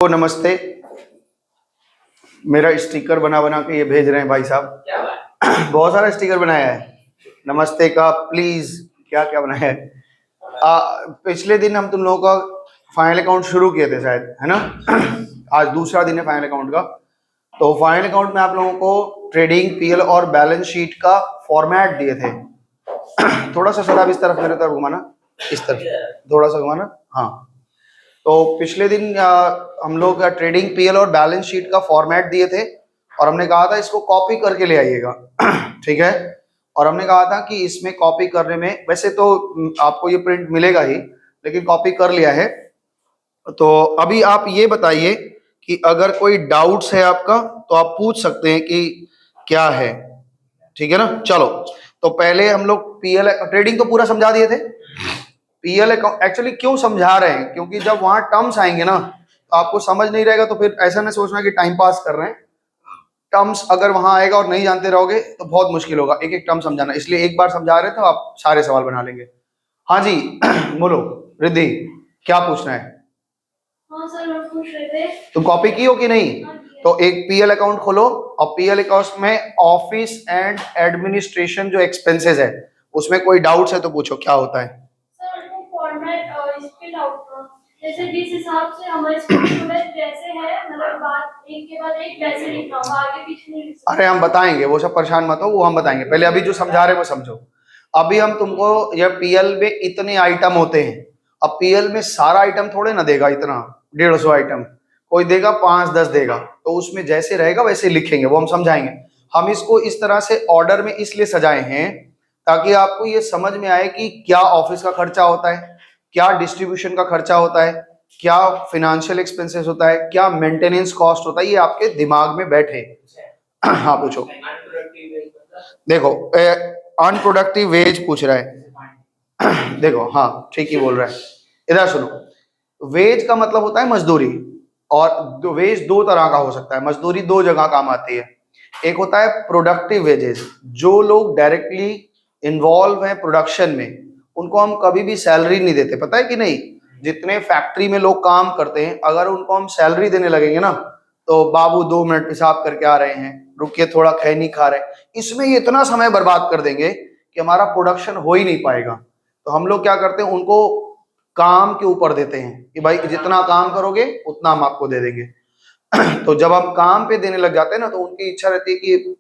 तो नमस्ते। मेरा स्टिकर बना बना के ये भेज रहे हैं भाई साहब। क्या बहुत सारा स्टिकर बनाया है नमस्ते का। प्लीज क्या क्या बनाया है। पिछले दिन हम तुम लोगों का फाइनल अकाउंट शुरू किए थे शायद, है ना। आज दूसरा दिन है फाइनल अकाउंट का। तो फाइनल अकाउंट में आप लोगों को ट्रेडिंग, पीएल और बैलेंस शीट का फॉर्मेट दिए थे। थोड़ा सा सर आप इस तरफ, मेरे तरफ घुमाना, इस तरफ थोड़ा सा घुमाना। हाँ, तो पिछले दिन हम लोग ट्रेडिंग, पीएल और बैलेंस शीट का फॉर्मेट दिए थे और हमने कहा था इसको कॉपी करके ले आइएगा। ठीक है। और हमने कहा था कि इसमें कॉपी करने में, वैसे तो आपको ये प्रिंट मिलेगा ही, लेकिन कॉपी कर लिया है। तो अभी आप ये बताइए कि अगर कोई डाउट्स है आपका तो आप पूछ सकते हैं कि क्या है। ठीक है ना। चलो, तो पहले हम लोग पीएल ट्रेडिंग तो पूरा समझा दिए थे। पीएल अकाउंट एक्चुअली क्यों समझा रहे हैं, क्योंकि जब वहां टर्म्स आएंगे ना तो आपको समझ नहीं रहेगा, तो फिर ऐसा नहीं सोचना कि टाइम पास कर रहे हैं। टर्म्स अगर वहां आएगा और नहीं जानते रहोगे तो बहुत मुश्किल होगा एक एक टर्म समझाना, इसलिए एक बार समझा रहे तो आप सारे सवाल बना लेंगे। हाँ जी। बोलो रिद्धि, क्या पूछना है। हाँ सर, मैं पूछ रहे थे। तुम कॉपी की हो कि नहीं? तो एक पीएल अकाउंट खोलो और पीएल अकाउंट में ऑफिस एंड एडमिनिस्ट्रेशन जो एक्सपेंसेस है उसमें कोई डाउट्स है तो पूछो क्या होता है। सर वो फॉर्मेट स्पेल आउट था, जैसे जिस हिसाब से हमारे स्कूल में जैसे है, मतलब बात एक के बाद एक वैसे लिखना होगा, आगे पीछे नहीं लिखना। अरे हम बताएंगे, वो सब परेशान मत हो, वो हम बताएंगे। पहले अभी जो समझा रहे हैं वो समझो। अभी हम तुमको, ये पीएल में इतने आइटम होते हैं। अब पीएल में सारा आइटम थोड़े ना देगा, इतना 150 आइटम कोई देगा, 5-10 देगा, तो उसमें जैसे रहेगा वैसे लिखेंगे, वो हम समझाएंगे। हम इसको इस तरह से ऑर्डर में इसलिए सजाए हैं ताकि आपको ये समझ में आए कि क्या ऑफिस का खर्चा होता है, क्या डिस्ट्रीब्यूशन का खर्चा होता है, क्या फिनेंशियल एक्सपेंसेस होता है, क्या मेंटेनेंस कॉस्ट होता है, ये आपके दिमाग में बैठे। हाँ पूछो। देखो, अनप्रोडक्टिव वेज पूछ रहा है। देखो, हाँ ठीक ही बोल रहा है। इधर सुनो, वेज का मतलब होता है मजदूरी। और वेज दो तरह का हो सकता है, मजदूरी दो जगह काम आती है। एक होता है प्रोडक्टिव वेजेस, जो लोग डायरेक्टली इन्वॉल्व हैं प्रोडक्शन में, उनको हम कभी भी सैलरी नहीं देते, पता है कि नहीं। जितने फैक्ट्री में लोग काम करते हैं, अगर उनको हम सैलरी देने लगेंगे ना, तो बाबू 2 मिनट पेशाब करके आ रहे हैं, रुकिए थोड़ा खैनी खा रहे हैं, इसमें ये इतना समय बर्बाद कर देंगे कि हमारा प्रोडक्शन हो ही नहीं पाएगा। तो हम लोग क्या करते हैं, उनको काम के ऊपर देते हैं कि भाई जितना काम करोगे उतना हम आपको दे देंगे। तो जब हम काम पे देने लग जाते हैं ना, तो उनकी इच्छा रहती है कि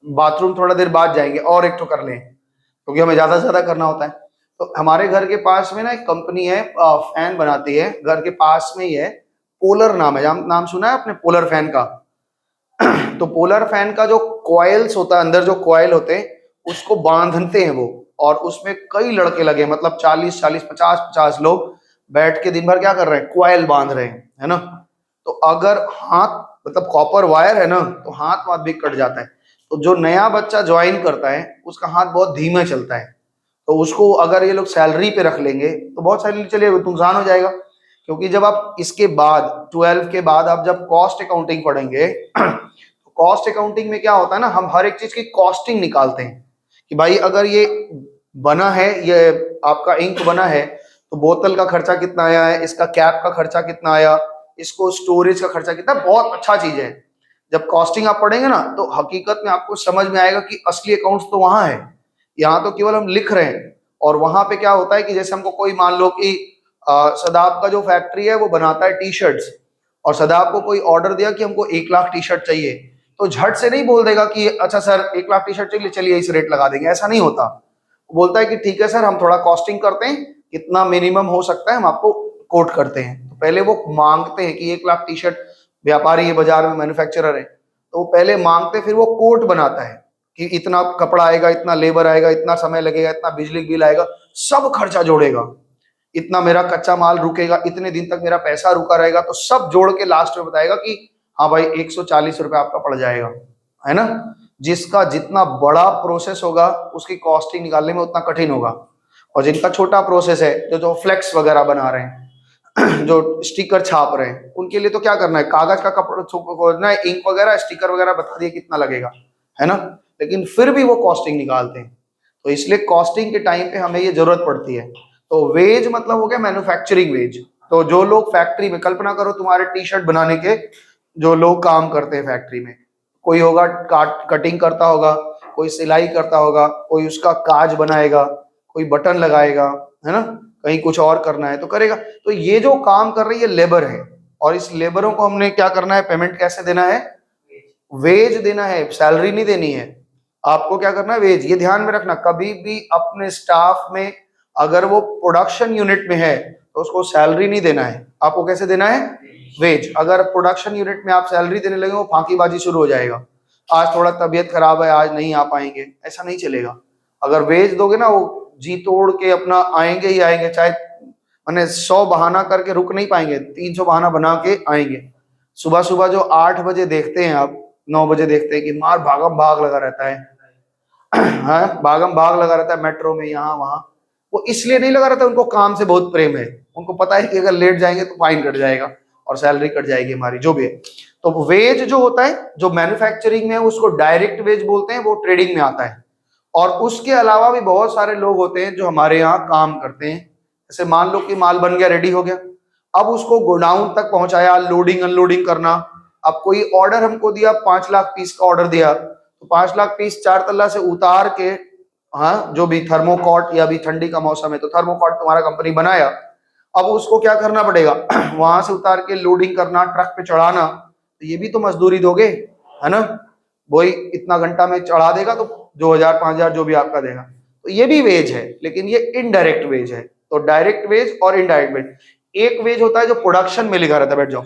बाथरूम थोड़ा देर बाद जाएंगे और एक तो कर लें, क्योंकि हमें ज्यादा से ज्यादा करना होता है। तो हमारे घर के पास में ना एक कंपनी है, फैन बनाती है, घर के पास में ही है। पोलर नाम है, नाम सुना है आपने पोलर फैन का? तो पोलर फैन का जो कॉइल्स होता है, अंदर जो कॉइल होते हैं उसको बांधते हैं वो, और उसमें कई लड़के लगे, मतलब 40-40, 50-50 लोग बैठ के दिन भर क्या कर रहे हैं, कॉइल बांध रहे हैं, है ना। तो अगर हाथ, मतलब कॉपर वायर है ना, तो हाथ वाथ भी कट जाता है। तो जो नया बच्चा ज्वाइन करता है उसका हाथ बहुत धीमे चलता है, तो उसको अगर ये लोग सैलरी पे रख लेंगे तो बहुत सैलरी चलिए नुकसान हो जाएगा। क्योंकि जब आप इसके बाद 12 के बाद आप जब कॉस्ट अकाउंटिंग पढ़ेंगे, तो कॉस्ट अकाउंटिंग में क्या होता है ना, हम हर एक चीज की कॉस्टिंग निकालते हैं कि भाई अगर ये बना है, ये आपका इंक बना है, तो बोतल का खर्चा कितना आया है, इसका कैप का खर्चा कितना आया, इसको स्टोरेज का खर्चा कितना। बहुत अच्छा चीज है। जब कॉस्टिंग आप पढ़ेंगे ना, तो हकीकत में आपको समझ में आएगा कि असली अकाउंट्स तो वहां है, यहाँ तो केवल हम लिख रहे हैं। और वहां पे क्या होता है कि जैसे हमको कोई, मान लो कि सदाब का जो फैक्ट्री है वो बनाता है टी शर्ट्स, और सदाब को कोई ऑर्डर दिया कि हमको 1 लाख टी शर्ट चाहिए, तो झट से नहीं बोल देगा कि अच्छा सर 1 लाख टी शर्ट चाहिए, चलिए इस रेट लगा देंगे, ऐसा नहीं होता। वो बोलता है कि ठीक है सर, हम थोड़ा कॉस्टिंग करते हैं, कितना मिनिमम हो सकता है हम आपको कोट करते हैं। तो पहले वो मांगते हैं कि 1 लाख टी शर्ट, व्यापारी है बाजार में, मैन्युफैक्चरर है, तो वो पहले मांगते, फिर वो कोट बनाता है कि इतना कपड़ा आएगा, इतना लेबर आएगा, इतना समय लगेगा, इतना बिजली बिल आएगा, सब खर्चा जोड़ेगा, इतना मेरा कच्चा माल रुकेगा, इतने दिन तक मेरा पैसा रुका रहेगा, तो सब जोड़ के लास्ट में बताएगा कि हाँ भाई 140 रुपये आपका पड़ जाएगा, है ना। जिसका जितना बड़ा प्रोसेस होगा उसकी कॉस्टिंग निकालने में उतना कठिन होगा। और जिनका छोटा प्रोसेस है, जो जो फ्लेक्स वगैरह बना रहे हैं, जो स्टिकर छाप रहे हैं, उनके लिए तो क्या करना है, कागज का कपड़ा खोजना है, इंक वगैरह, स्टिकर वगैरह बता दिए कितना लगेगा, है ना। लेकिन फिर भी वो कॉस्टिंग निकालते हैं, तो इसलिए कॉस्टिंग के टाइम पे हमें ये जरूरत पड़ती है। तो वेज मतलब हो गया मैन्युफैक्चरिंग वेज, तो जो लोग फैक्ट्री में, कल्पना करो तुम्हारे टी शर्ट बनाने के जो लोग काम करते हैं फैक्ट्री में, कोई होगा कटिंग करता होगा, कोई सिलाई करता होगा, कोई उसका काज बनाएगा, कोई बटन लगाएगा, है ना, कहीं कुछ और करना है तो करेगा। तो ये जो काम कर रही है लेबर है, और इस लेबरों को हमने क्या करना है, पेमेंट कैसे देना है, वेज देना है, सैलरी नहीं देनी है। आपको क्या करना है, वेज। ये ध्यान में रखना, कभी भी अपने स्टाफ में अगर वो प्रोडक्शन यूनिट में है तो उसको सैलरी नहीं देना है। आपको कैसे देना है, वेज। अगर प्रोडक्शन यूनिट में आप सैलरी देने लगे वो फांकीबाजी शुरू हो जाएगा, आज थोड़ा तबीयत खराब है आज नहीं आ पाएंगे, ऐसा नहीं चलेगा। अगर वेज दोगे ना, वो जी तोड़ के अपना आएंगे ही आएंगे, चाहे मैंने 100 बहाना करके रुक नहीं पाएंगे, 300 बहाना बना के आएंगे। सुबह सुबह जो 8 बजे देखते हैं आप, 9 बजे देखते हैं कि मार भागम भाग लगा रहता है, हाँ भागम भाग लगा रहता है मेट्रो में यहाँ वहां, वो इसलिए नहीं लगा रहता, उनको काम से बहुत प्रेम है, उनको पता है कि अगर लेट जाएंगे तो फाइन कट जाएगा और सैलरी कट जाएगी हमारी, जो भी है। तो वेज जो होता है, जो मैन्युफैक्चरिंग में है उसको डायरेक्ट वेज बोलते हैं, वो ट्रेडिंग में आता है। और उसके अलावा भी बहुत सारे लोग होते हैं जो हमारे यहाँ काम करते हैं। जैसे मान लो कि माल बन गया, रेडी हो गया, अब उसको गोडाउन तक पहुंचाया, लोडिंग अनलोडिंग करना। अब कोई ऑर्डर हमको दिया, 5 लाख पीस का ऑर्डर दिया, तो 5 लाख पीस 4 तल्ला से उतार के, हाँ जो भी थर्मोकॉट, या भी ठंडी का मौसम है तो थर्मोकॉट तुम्हारा कंपनी बनाया, अब उसको क्या करना पड़ेगा, वहां से उतार के लोडिंग करना, ट्रक पे चढ़ाना, तो ये भी तो मजदूरी दोगे, है ना। वही इतना घंटा में चढ़ा देगा तो 2000 5000 जो भी आपका देगा, तो ये भी वेज है, लेकिन ये इनडायरेक्ट वेज है। तो डायरेक्ट वेज और इनडायरेक्ट वेज, एक वेज होता है जो प्रोडक्शन में लिखा रहता है, बैठ जाओ,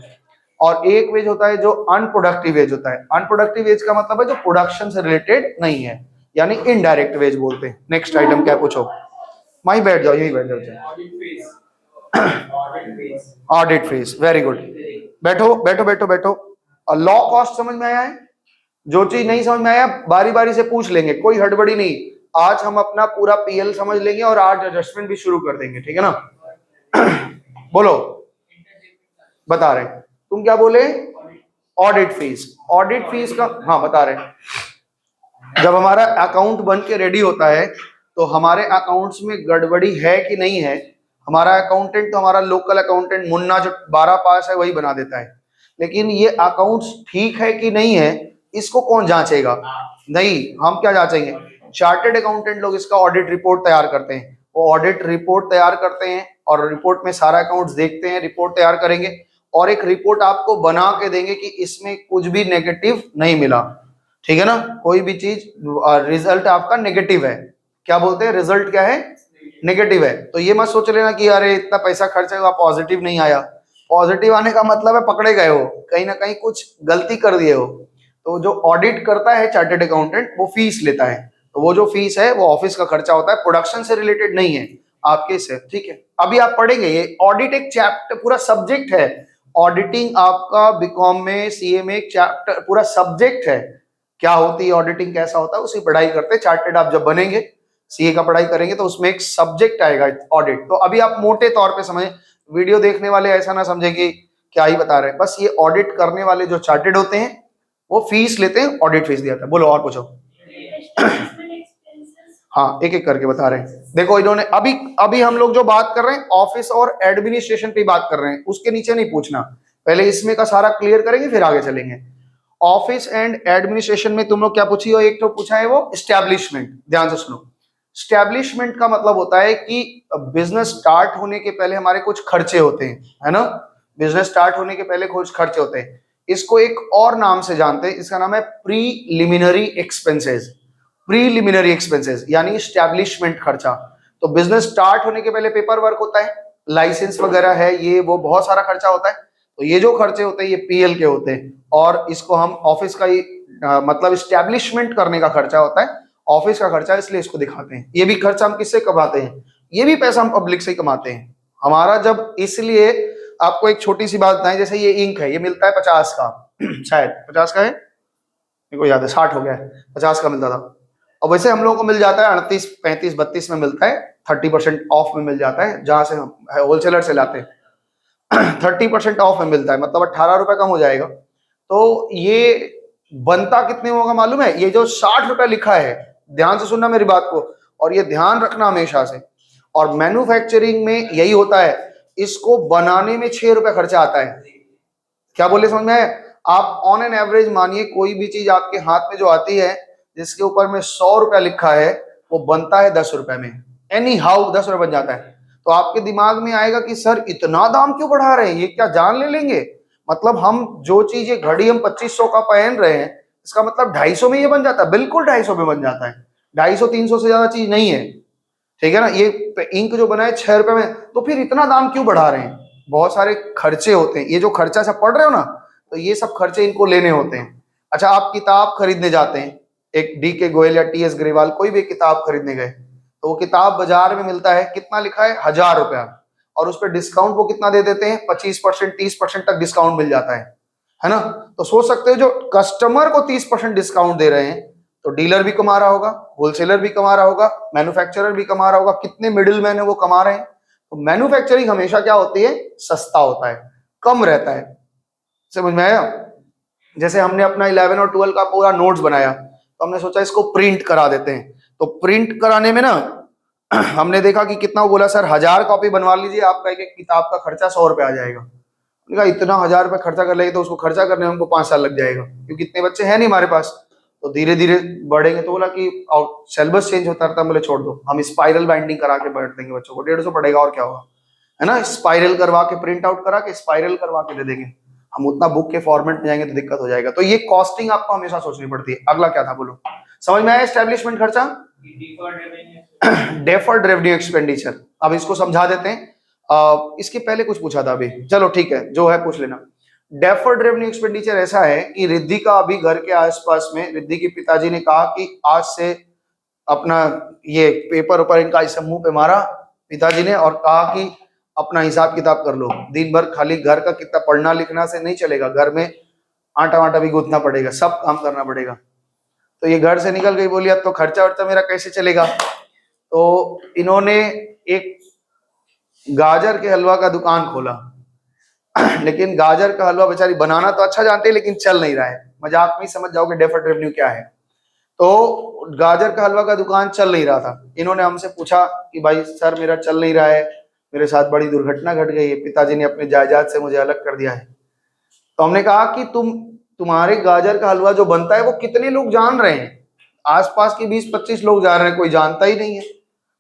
और एक वेज होता है जो अनप्रोडक्टिव वेज होता है। अनप्रोडक्टिव वेज का मतलब है जो प्रोडक्शन से रिलेटेड नहीं है, यानी इनडायरेक्ट वेज बोलते हैं। नेक्स्ट आइटम क्या पूछो, वहीं बैठ जाओ, यहीं बैठ जाओ। ऑडिट फेज, वेरी गुड, बैठो बैठो बैठो बैठो। और लॉ कॉस्ट समझ में आया है, जो चीज नहीं समझ में आया बारी बारी से पूछ लेंगे, कोई हड़बड़ी नहीं। आज हम अपना पूरा पीएल समझ लेंगे और आज एडजस्टमेंट भी शुरू कर देंगे, ठीक है ना। बोलो, बता रहे तुम क्या बोले, ऑडिट फीस। ऑडिट फीस का, हाँ बता रहे, जब हमारा अकाउंट बन के रेडी होता है तो हमारे अकाउंट्स में गड़बड़ी है कि नहीं है, हमारा अकाउंटेंट तो हमारा लोकल अकाउंटेंट मुन्ना जो 12 पास है वही बना देता है, लेकिन ये अकाउंट्स ठीक है कि नहीं है इसको कौन जांचेगा, नहीं, हम क्या जांचेंगे, चार्टेड अकाउंटेंट लोग इसका ऑडिट रिपोर्ट तैयार करते हैं। वो ऑडिट रिपोर्ट तैयार करते हैं और रिपोर्ट में सारा अकाउंट्स देखते हैं, रिपोर्ट तैयार करेंगे और एक रिपोर्ट आपको बना के देंगे कि इसमें कुछ भी नेगेटिव नहीं मिला, ठीक है ना। कोई भी चीज रिजल्ट आपका नेगेटिव है, क्या बोलते हैं, रिजल्ट क्या है, नेगेटिव है। तो ये मत सोच लेना कि अरे इतना पैसा खर्च हुआ पॉजिटिव नहीं आया, पॉजिटिव आने का मतलब है पकड़े गए हो, कहीं ना कहीं कुछ गलती कर दिए हो। तो जो ऑडिट करता है चार्टेड अकाउंटेंट वो फीस लेता है, तो वो जो फीस है वो ऑफिस का खर्चा होता है, प्रोडक्शन से रिलेटेड नहीं है आपके से, ठीक है। अभी आप पढ़ेंगे, ये ऑडिट एक चैप्टर पूरा सब्जेक्ट है, ऑडिटिंग आपका बीकॉम में, सीए में एक चैप्टर पूरा सब्जेक्ट है, क्या होती है ऑडिटिंग, कैसा होता है, उसी पढ़ाई करते हैं। चार्टेड आप जब बनेंगे, सीए का पढ़ाई करेंगे तो उसमें एक सब्जेक्ट आएगा ऑडिट। तो अभी आप मोटे तौर पे समझे, वीडियो देखने वाले ऐसा ना समझे कि क्या ही बता रहे हैं, बस ये ऑडिट करने वाले जो चार्टेड होते हैं वो फीस लेते हैं, ऑडिट फीस दिया था। बोलो और पूछो। हाँ एक एक करके बता रहे हैं। देखो इन्होंने अभी अभी हम लोग जो बात कर रहे हैं ऑफिस और एडमिनिस्ट्रेशन पे बात कर रहे हैं, उसके नीचे नहीं पूछना, पहले इसमें का सारा क्लियर करेंगे फिर आगे चलेंगे। ऑफिस एंड एडमिनिस्ट्रेशन में तुम लोग क्या पूछी हो, एक तो पूछा है वो एस्टैब्लिशमेंट, ध्यान से सुनो। एस्टैब्लिशमेंट का मतलब होता है कि बिजनेस स्टार्ट होने के पहले हमारे कुछ खर्चे होते हैं, है ना, बिजनेस स्टार्ट होने के पहले कुछ खर्चे होते हैं, इसको एक और नाम से जानते हैं, इसका नाम है प्रीलिमिनरी एक्सपेंसेस। प्रीलिमिनरी एक्सपेंसेस यानी एस्टैब्लिशमेंट खर्चा। तो बिजनेस स्टार्ट होने के पहले पेपर वर्क होता है, लाइसेंस वगैरह है, ये वो बहुत सारा खर्चा होता है, तो ये जो खर्चे होते हैं ये पीएल के होते हैं, और इसको हम ऑफिस का ही मतलब एस्टैब्लिशमेंट करने का खर्चा होता है, ऑफिस का खर्चा, इसलिए इसको दिखाते हैं। ये भी खर्चा हम किससे कमाते हैं, ये भी पैसा हम पब्लिक से कमाते हैं हमारा जब, इसलिए आपको एक छोटी सी बात बताएं, जैसे ये इंक है, ये मिलता है 50 का शायद 50 का है, मेरे को याद है 60 हो गया है, 50 का मिलता था, और वैसे हम लोगों को मिल जाता है 38 35 32 में मिलता है, 30% ऑफ में मिल जाता है, जहां से हम होलसेलर से लाते हैं 30% ऑफ में मिलता है, मतलब 18 रुपए कम हो जाएगा। तो ये बनता कितने होगा मालूम है, ये जो 60 रुपए लिखा है, ध्यान से सुनना मेरी बात को, और ये ध्यान रखना हमेशा से, और मैन्युफैक्चरिंग में यही होता है, इसको बनाने में 6 रुपए खर्चा आता है। क्या बोले समझ में आया? आप ऑन एन एवरेज मानिए कोई भी चीज आपके हाथ में जो आती है जिसके ऊपर में 100 रुपया लिखा है वो बनता है 10 रुपए में, एनी हाउ 10 रुपए बन जाता है। तो आपके दिमाग में आएगा कि सर इतना दाम क्यों बढ़ा रहे हैं, ये क्या जान ले लेंगे? मतलब हम जो चीज ये घड़ी हम 2500 का पहन रहे हैं इसका मतलब 250 में ये बन जाता है। बिल्कुल 250 में बन जाता है, 250-300 से ज्यादा चीज नहीं है, ठीक है ना। ये इंक जो बना है 6 रुपए में, तो फिर इतना दाम क्यों बढ़ा रहे हैं? बहुत सारे खर्चे होते हैं। ये जो खर्चा सब पढ़ रहे हो ना, तो ये सब खर्चे इनको लेने होते हैं। अच्छा, आप किताब खरीदने जाते हैं, एक डी.के. गोयल या टी.एस. ग्रेवाल कोई भी किताब खरीदने गए, तो वो किताब बाजार में मिलता है, कितना लिखा है 1000 रुपया, और उस पर डिस्काउंट वो कितना दे देते हैं 25% 30% तक डिस्काउंट मिल जाता है ना। तो सोच सकते हो जो कस्टमर को 30% डिस्काउंट दे रहे हैं, तो डीलर भी कमा रहा होगा, होलसेलर भी कमा रहा होगा, मैन्युफैक्चरर भी कमा रहा होगा, कितने मिडिल मैन है वो कमा रहे हैं। तो मैन्युफैक्चरिंग हमेशा क्या होती है, सस्ता होता है, कम रहता है। समझ में आया? जैसे हमने अपना 11 और 12 का पूरा नोट्स बनाया, तो हमने सोचा इसको प्रिंट करा देते हैं। तो प्रिंट कराने में ना हमने देखा कि कितना, वो बोला सर 1000 कॉपी बनवा लीजिए, आपका एक एक किताब का खर्चा 100 रुपए आ जाएगा। मैंने कहा इतना 1000 रुपए खर्चा कर लेंगे तो उसको खर्चा करने में हमको 5 साल लग जाएगा, क्योंकि इतने बच्चे हैं नहीं हमारे पास। तो धीरे धीरे बढ़ेंगे। तो बोला कि सिलेबस चेंज होता रहता, बोले छोड़ दो, हम स्पाइरल बाइंडिंग करा के बैठ देंगे बच्चों को, 150 पड़ेगा और क्या होगा, है ना। स्पाइरल करवा के, प्रिंट आउट करा के स्पाइरल करवा के दे देंगे। हम उतना बुक के फॉर्मेट में जाएंगे तो दिक्कत हो जाएगा। तो ये कॉस्टिंग आपको हमेशा सोचनी पड़ती है। अगला क्या था बोलो, समझ में आया? एस्टेब्लिशमेंट खर्चा, डेफर्ड रेवेन्यू एक्सपेंडिचर। अब इसको समझा देते हैं। इसके पहले कुछ पूछा था अभी, चलो ठीक है, जो है पूछ लेना। डेफर्ड रेवेन्यू एक्सपेंडिचर ऐसा है कि रिद्धि का अभी घर के आसपास में, रिद्धि के पिताजी ने कहा कि आज से अपना ये पेपर ऊपर इनका इसे मुंह पे मारा पिताजी ने, और कहा कि अपना हिसाब किताब कर लो। दिन भर खाली घर का कितना पढ़ना लिखना से नहीं चलेगा, घर में आटा वाटा भी गूंथना पड़ेगा, सब काम करना पड़ेगा। तो ये घर से निकल गई, बोली अब तो खर्चा वर्चा मेरा कैसे चलेगा। तो इन्होंने एक गाजर के हलवा का दुकान खोला लेकिन गाजर का हलवा बेचारी बनाना तो अच्छा जानते हैं लेकिन चल नहीं रहा है। मजाक में समझ जाओगे डेफर्ड रेवेन्यू क्या है। तो गाजर का हलवा का दुकान चल नहीं रहा था। इन्होंने हमसे पूछा कि भाई सर मेरा चल नहीं रहा है, मेरे साथ बड़ी दुर्घटना घट गई है, पिताजी ने अपने जायदाद से मुझे अलग कर दिया है। तो हमने कहा कि तुम्हारे गाजर का हलवा जो बनता है वो कितने लोग जान रहे हैं? आसपास के 20-25 लोग जान रहे हैं, कोई जानता ही नहीं है।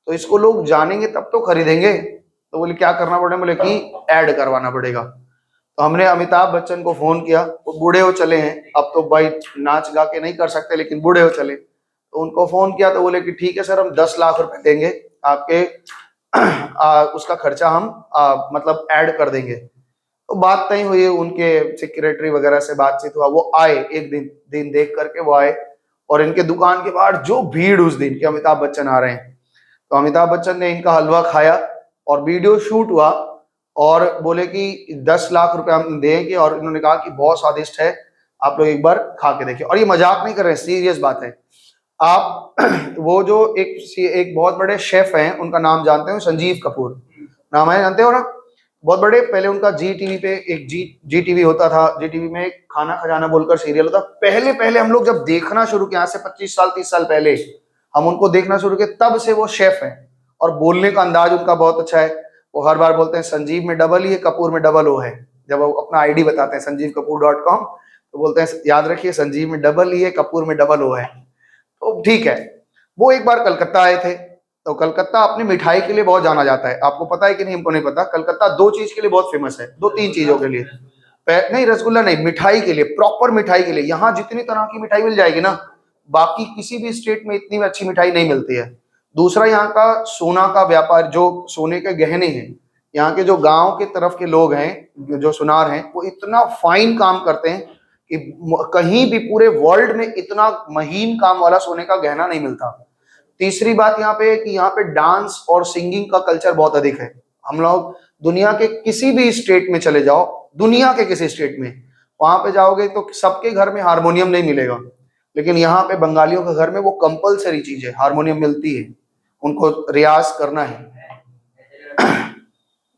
तो इसको लोग जानेंगे तब तो खरीदेंगे। तो बोले क्या करना पड़ेगा? बोले कि ऐड करवाना पड़ेगा। तो हमने अमिताभ बच्चन को फोन किया, वो बूढ़े हो चले हैं, अब तो भाई नाच गा के नहीं कर सकते लेकिन बूढ़े हो चले। तो उनको फोन किया तो बोले कि ठीक है सर, हम 10 लाख रुपए देंगे आपके, उसका खर्चा हम मतलब ऐड कर देंगे। तो बात तय हुई, उनके सेक्रेटरी वगैरह से बातचीत हुआ, वो आए एक दिन देख करके वो आए, और इनके दुकान के बाहर जो भीड़ उस दिन कि अमिताभ बच्चन आ रहे हैं। तो अमिताभ बच्चन ने इनका हलवा खाया और वीडियो शूट हुआ, और बोले कि 10 लाख रुपए हम देंगे, और इन्होंने कहा कि बहुत स्वादिष्ट है, आप लोग एक बार खा के देखिए। और ये मजाक नहीं कर रहे हैं, सीरियस बात है। आप वो जो एक बहुत बड़े शेफ हैं, उनका नाम जानते हो, संजीव कपूर नाम है, जानते हो ना, बहुत बड़े। पहले उनका जी टीवी पे एक जी टीवी होता था, जी टीवी में एक खाना खजाना बोलकर सीरियल होता। पहले हम लोग जब देखना शुरू किया, आज से 25 साल 30 साल पहले हम उनको देखना शुरू किए, तब से वो शेफ हैं। और बोलने का अंदाज उनका बहुत अच्छा है। वो हर बार बोलते हैं संजीव में डबल ई है, कपूर में डबल ओ है। जब वो अपना आईडी बताते हैं sanjeevkapoor.com, तो बोलते हैं याद रखिए संजीव में डबल ई है, कपूर में डबल ओ है। तो ठीक है। वो एक बार कलकत्ता आए थे। तो कलकत्ता अपनी मिठाई के लिए बहुत जाना जाता है, आपको पता है कि नहीं, हमको नहीं पता। कलकत्ता 2 चीज के लिए बहुत फेमस है, 2-3 चीजों के लिए। नहीं रसगुल्ला नहीं, मिठाई के लिए, प्रॉपर मिठाई के लिए। यहाँ जितनी तरह की मिठाई मिल जाएगी ना, बाकी किसी भी स्टेट में इतनी अच्छी मिठाई नहीं मिलती है। दूसरा, यहाँ का सोना का व्यापार, जो सोने के गहने हैं, यहाँ के जो गांव के तरफ के लोग हैं, जो सुनार हैं, वो इतना फाइन काम करते हैं कि कहीं भी पूरे वर्ल्ड में इतना महीन काम वाला सोने का गहना नहीं मिलता। तीसरी बात यहाँ पे कि यहाँ पे डांस और सिंगिंग का कल्चर बहुत अधिक है। हम लोग दुनिया के किसी भी स्टेट में चले जाओ, दुनिया के किसी स्टेट में, वहां पे जाओगे तो सबके घर में हारमोनियम नहीं मिलेगा, लेकिन यहाँ पे बंगालियों के घर में वो कंपलसरी चीज है, हारमोनियम मिलती है, उनको रियाज करना है।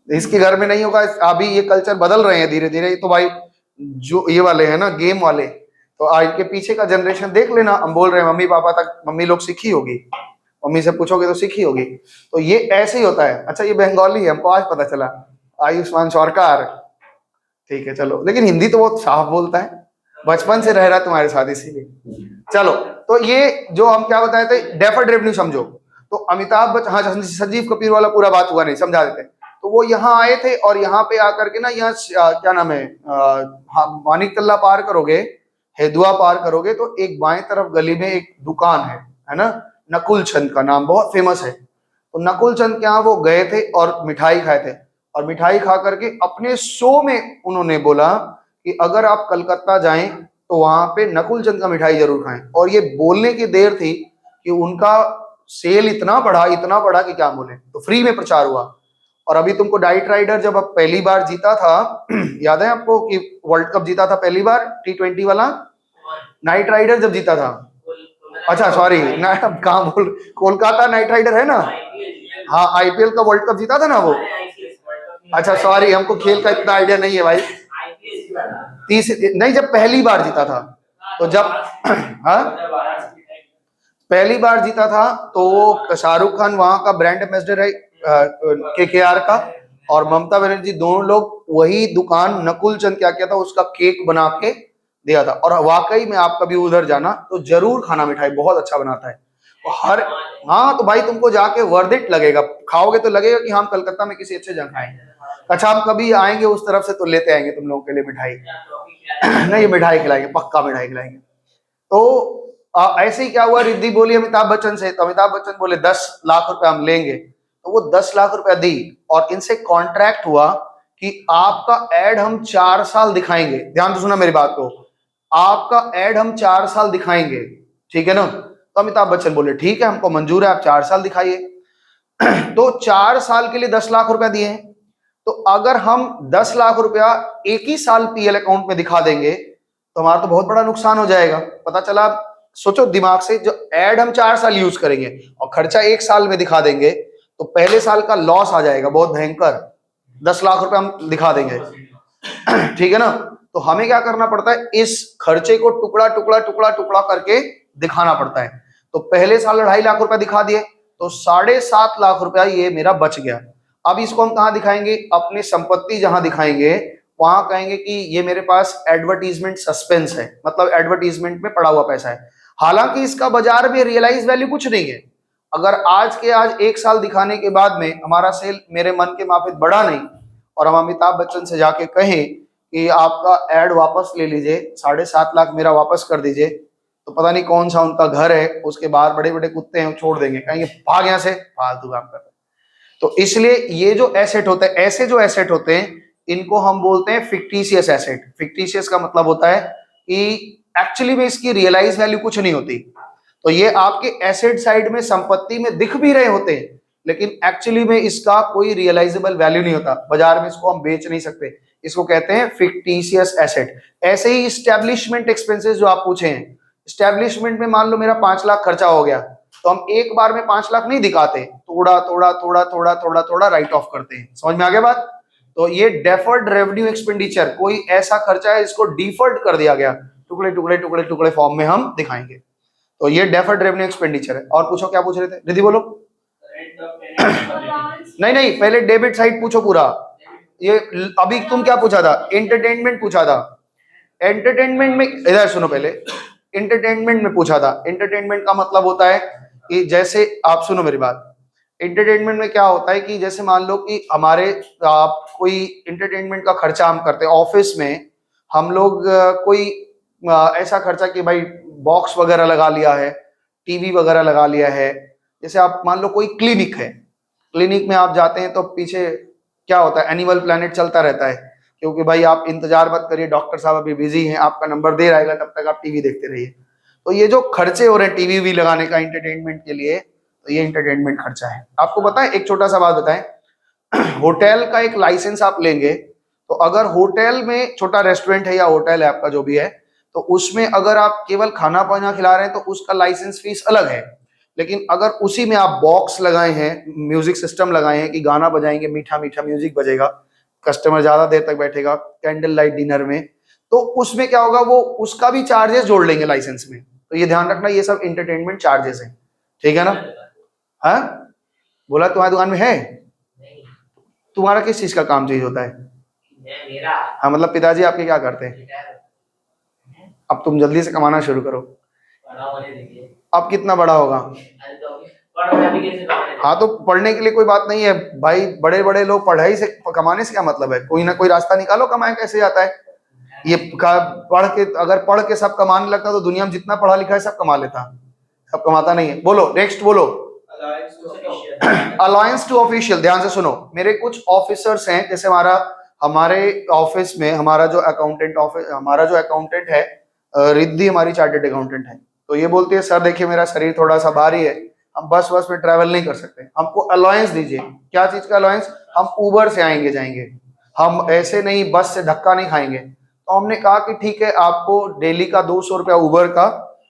इसके घर में नहीं होगा। अभी ये कल्चर बदल रहे हैं धीरे धीरे। तो भाई जो ये वाले हैं ना, गेम वाले, तो आज के पीछे का जनरेशन देख लेना। हम बोल रहे हैं मम्मी पापा तक, मम्मी लोग सीखी होगी, मम्मी से पूछोगे तो सीखी होगी। तो ये ऐसे ही होता है। अच्छा ये बंगाली है, हमको आज पता चला, आयुष्मान सरकार, ठीक है चलो, लेकिन हिंदी तो बहुत साफ बोलता है, बचपन से रह रहा है तुम्हारे साथ इसीलिए। चलो, तो ये जो हम क्या बताए थे, डेफर्ड रेवेन्यू समझो। तो अमिताभ बच्चन, हाँ संजीव कपूर वाला पूरा बात हुआ नहीं, समझा देते। तो वो यहाँ आए थे और यहाँ पे आकर के ना, यहाँ क्या नाम है, हाँ, मानिक तल्ला पार करोगे, हेदुआ पार करोगे तो एक बाएं तरफ गली में एक दुकान है ना, नकुल चंद का नाम बहुत फेमस है। तो नकुल चंद के यहाँ वो गए थे और मिठाई खाए थे, और मिठाई खा करके अपने शो में उन्होंने बोला कि अगर आप कलकत्ता जाएं तो वहां पे नकुल चंद का मिठाई जरूर खाएं। और ये बोलने की देर थी कि उनका सेल इतना बढ़ा कि क्या बोले, तो फ्री में प्रचार हुआ। और अभी तुमको नाइट राइडर जब अब पहली बार जीता था याद है आपको कि वर्ल्ड कप जीता था पहली बार T20 वाला, नाइट राइडर जब जीता था, अच्छा सॉरी कहाँ बोल, कोलकाता नाइट राइडर है ना, हाँ IPL का वर्ल्ड कप जीता था ना वो, अच्छा सॉरी, हमको खेल का इतना आइडिया नहीं है भाई। नहीं, जब पहली बार जीता था, तो जब हाँ पहली बार जीता था तो शाहरुख खान वहां का ब्रांड एम्बेसडर है KKR का, और ममता बनर्जी, दोनों लोग वही दुकान नकुल चंद क्या किया था, उसका केक बना के दिया था। और वाकई में आप कभी उधर जाना तो जरूर खाना, मिठाई बहुत अच्छा बनाता है हर, हाँ तो भाई तुमको जाके वर्थ इट लगेगा, खाओगे तो लगेगा कि हम कलकत्ता में किसी अच्छे जगह खाएंगे। अच्छा, हम कभी आएंगे उस तरफ से तो लेते आएंगे तुम लोगों के लिए मिठाई नहीं, मिठाई खिलाएंगे, पक्का मिठाई खिलाएंगे। तो ऐसे ही क्या हुआ, रिद्धि बोली अमिताभ बच्चन से, तो अमिताभ बच्चन बोले 10 लाख रुपए हम लेंगे, तो वो 10 लाख रुपया दी, और इनसे कॉन्ट्रैक्ट हुआ कि आपका एड हम 4 साल दिखाएंगे। ध्यान से सुना मेरी बात को, आपका एड हम 4 साल दिखाएंगे, ठीक है ना। तो अमिताभ बच्चन बोले ठीक है, हमको मंजूर है, आप 4 साल दिखाइए। तो 4 साल के लिए 10 लाख रुपया दिए हैं। तो अगर हम 10 लाख रुपया एक ही साल PL अकाउंट में दिखा देंगे तो हमारा तो बहुत बड़ा नुकसान हो जाएगा। पता चला, सोचो दिमाग से, जो एड हम 4 साल यूज करेंगे और खर्चा 1 साल में दिखा देंगे, तो पहले साल का लॉस आ जाएगा बहुत भयंकर, 10 लाख रुपए हम दिखा देंगे ठीक है ना। तो हमें क्या करना पड़ता है, इस खर्चे को टुकड़ा टुकड़ा टुकड़ा टुकड़ा करके दिखाना पड़ता है। तो पहले साल 2.5 लाख रुपया दिखा दिए, तो 7.5 लाख रुपया ये मेरा बच गया। अब इसको हम कहाँ दिखाएंगे, अपनी संपत्ति जहां दिखाएंगे वहां कहेंगे कि ये मेरे पास एडवर्टीजमेंट सस्पेंस है, मतलब एडवर्टीजमेंट में पड़ा हुआ पैसा है। हालांकि इसका बाजार में रियलाइज वैल्यू कुछ नहीं है। अगर आज के आज 1 साल दिखाने के बाद में हमारा सेल मेरे मन के माफिक बढ़ा नहीं, और हम अमिताभ बच्चन से जाके कहें कि आपका एड वापस ले लीजिए, 7.5 लाख मेरा वापस कर दीजिए, तो पता नहीं कौन सा उनका घर है, उसके बाहर बड़े बड़े कुत्ते हैं, छोड़ देंगे, कहेंगे भाग यहाँ से, फालतू काम कर रहे। तो इसलिए ये जो एसेट होते हैं, ऐसे जो एसेट होते हैं, इनको हम बोलते हैं फिक्टिशियस एसेट। फिक्टिशियस का मतलब होता है कि एक्चुअली में इसकी रियलाइज वैल्यू कुछ नहीं होती। तो ये आपके एसेट साइड में संपत्ति में दिख भी रहे होते हैं, लेकिन एक्चुअली में इसका कोई रियलाइजेबल वैल्यू नहीं होता, बाजार में इसको हम बेच नहीं सकते, इसको कहते हैं फिक्टिशियस एसेट। ऐसे ही स्टैब्लिशमेंट एक्सपेंसेस जो आप पूछे हैं, स्टैब्लिशमेंट में मान लो मेरा 5 लाख खर्चा हो गया, तो हम एक बार में 5 लाख नहीं दिखाते, थोड़ा थोड़ा थोड़ा थोड़ा थोड़ा थोड़ा राइट ऑफ करते हैं। समझ में आ गया बात। तो ये डेफर्ड रेवेन्यू एक्सपेंडिचर, कोई ऐसा खर्चा है इसको डिफर्ड कर दिया गया, टुकड़े टुकड़े टुकड़े टुकड़े फॉर्म में हम दिखाएंगे, तो ये डेफर्ड रेवेन्यू एक्सपेंडिचर है। और पूछो क्या पूछ रहे थे, रिद्धि बोलो नहीं नहीं, पहले डेबिट साइड पूछो पूरा। ये अभी तुम क्या पूछा था, एंटरटेनमेंट पूछा था। एंटरटेनमेंट में इधर सुनो, पहले एंटरटेनमेंट में पूछा था। एंटरटेनमेंट का मतलब होता है कि जैसे आप सुनो मेरी बात, एंटरटेनमेंट में क्या होता है कि जैसे मान लो कि हमारे कोई एंटरटेनमेंट का खर्चा हम करते हैं ऑफिस में, हम लोग कोई ऐसा खर्चा कि भाई बॉक्स वगैरह लगा लिया है, टीवी वगैरह लगा लिया है। जैसे आप मान लो कोई क्लिनिक है, क्लिनिक में आप जाते हैं तो पीछे क्या होता है, एनिमल प्लैनेट चलता रहता है, क्योंकि भाई आप इंतजार मत करिए, डॉक्टर साहब अभी बिजी हैं, आपका नंबर दे रहेगा, तब तक आप टीवी देखते रहिए। तो ये जो खर्चे हो रहे हैं टीवी भी लगाने का एंटरटेनमेंट के लिए, तो ये एंटरटेनमेंट खर्चा है। आपको बताएं, एक छोटा सा बात बताएं, होटल का एक लाइसेंस आप लेंगे, तो अगर होटल में छोटा रेस्टोरेंट है या होटल है आपका जो भी है, तो उसमें अगर आप केवल खाना पाना खिला रहे हैं तो उसका लाइसेंस फीस अलग है। लेकिन अगर उसी में आप बॉक्स लगाए हैं, म्यूजिक सिस्टम लगाए हैं कि गाना बजाएंगे, मीठा मीठा म्यूजिक बजेगा, कस्टमर ज्यादा देर तक बैठेगा, कैंडल लाइट डिनर में, तो उसमें क्या होगा, वो उसका भी चार्जेस जोड़ लेंगे लाइसेंस में। तो ये ध्यान रखना, ये सब एंटरटेनमेंट चार्जेस हैं, ठीक है ना। हाँ बोला तुम्हारी दुकान में है, तुम्हारा किस चीज का काम चेंज होता है? मेरा हाँ, मतलब पिताजी आपके क्या करते हैं? अब तुम जल्दी से कमाना शुरू करो। बड़ा होने दीजिए। अब कितना बड़ा होगा? अरे तो अभी पढ़ अभी कैसे कमाने हाँ, तो पढ़ने के लिए कोई बात नहीं है भाई, बड़े बड़े लोग पढ़ाई से कमाने से क्या मतलब है? कोई ना कोई रास्ता निकालो, कमाए कैसे जाता है? ये पढ़ के, अगर पढ़ के सब कमाने लगता तो दुनिया में जितना पढ़ा लिखा है सब कमा लेता, सब कमाता नहीं है। बोलो नेक्स्ट, बोलो। अलायंस टू ऑफिशियल, ध्यान से सुनो। मेरे कुछ ऑफिसर्स हैं, जैसे हमारे ऑफिस में हमारा जो अकाउंटेंट है, रिद्धि हमारी चार्टेड अकाउंटेंट है, तो ये बोलती है सर देखिए मेरा शरीर थोड़ा सा भारी है, हम बस में ट्रैवल नहीं कर सकते, हमको अलायंस दीजिए। क्या चीज का अलायंस? हम उबर से आएंगे जाएंगे, हम ऐसे नहीं बस से धक्का नहीं खाएंगे। तो हमने कहा कि ठीक है, आपको डेली का 200 रुपया उबर का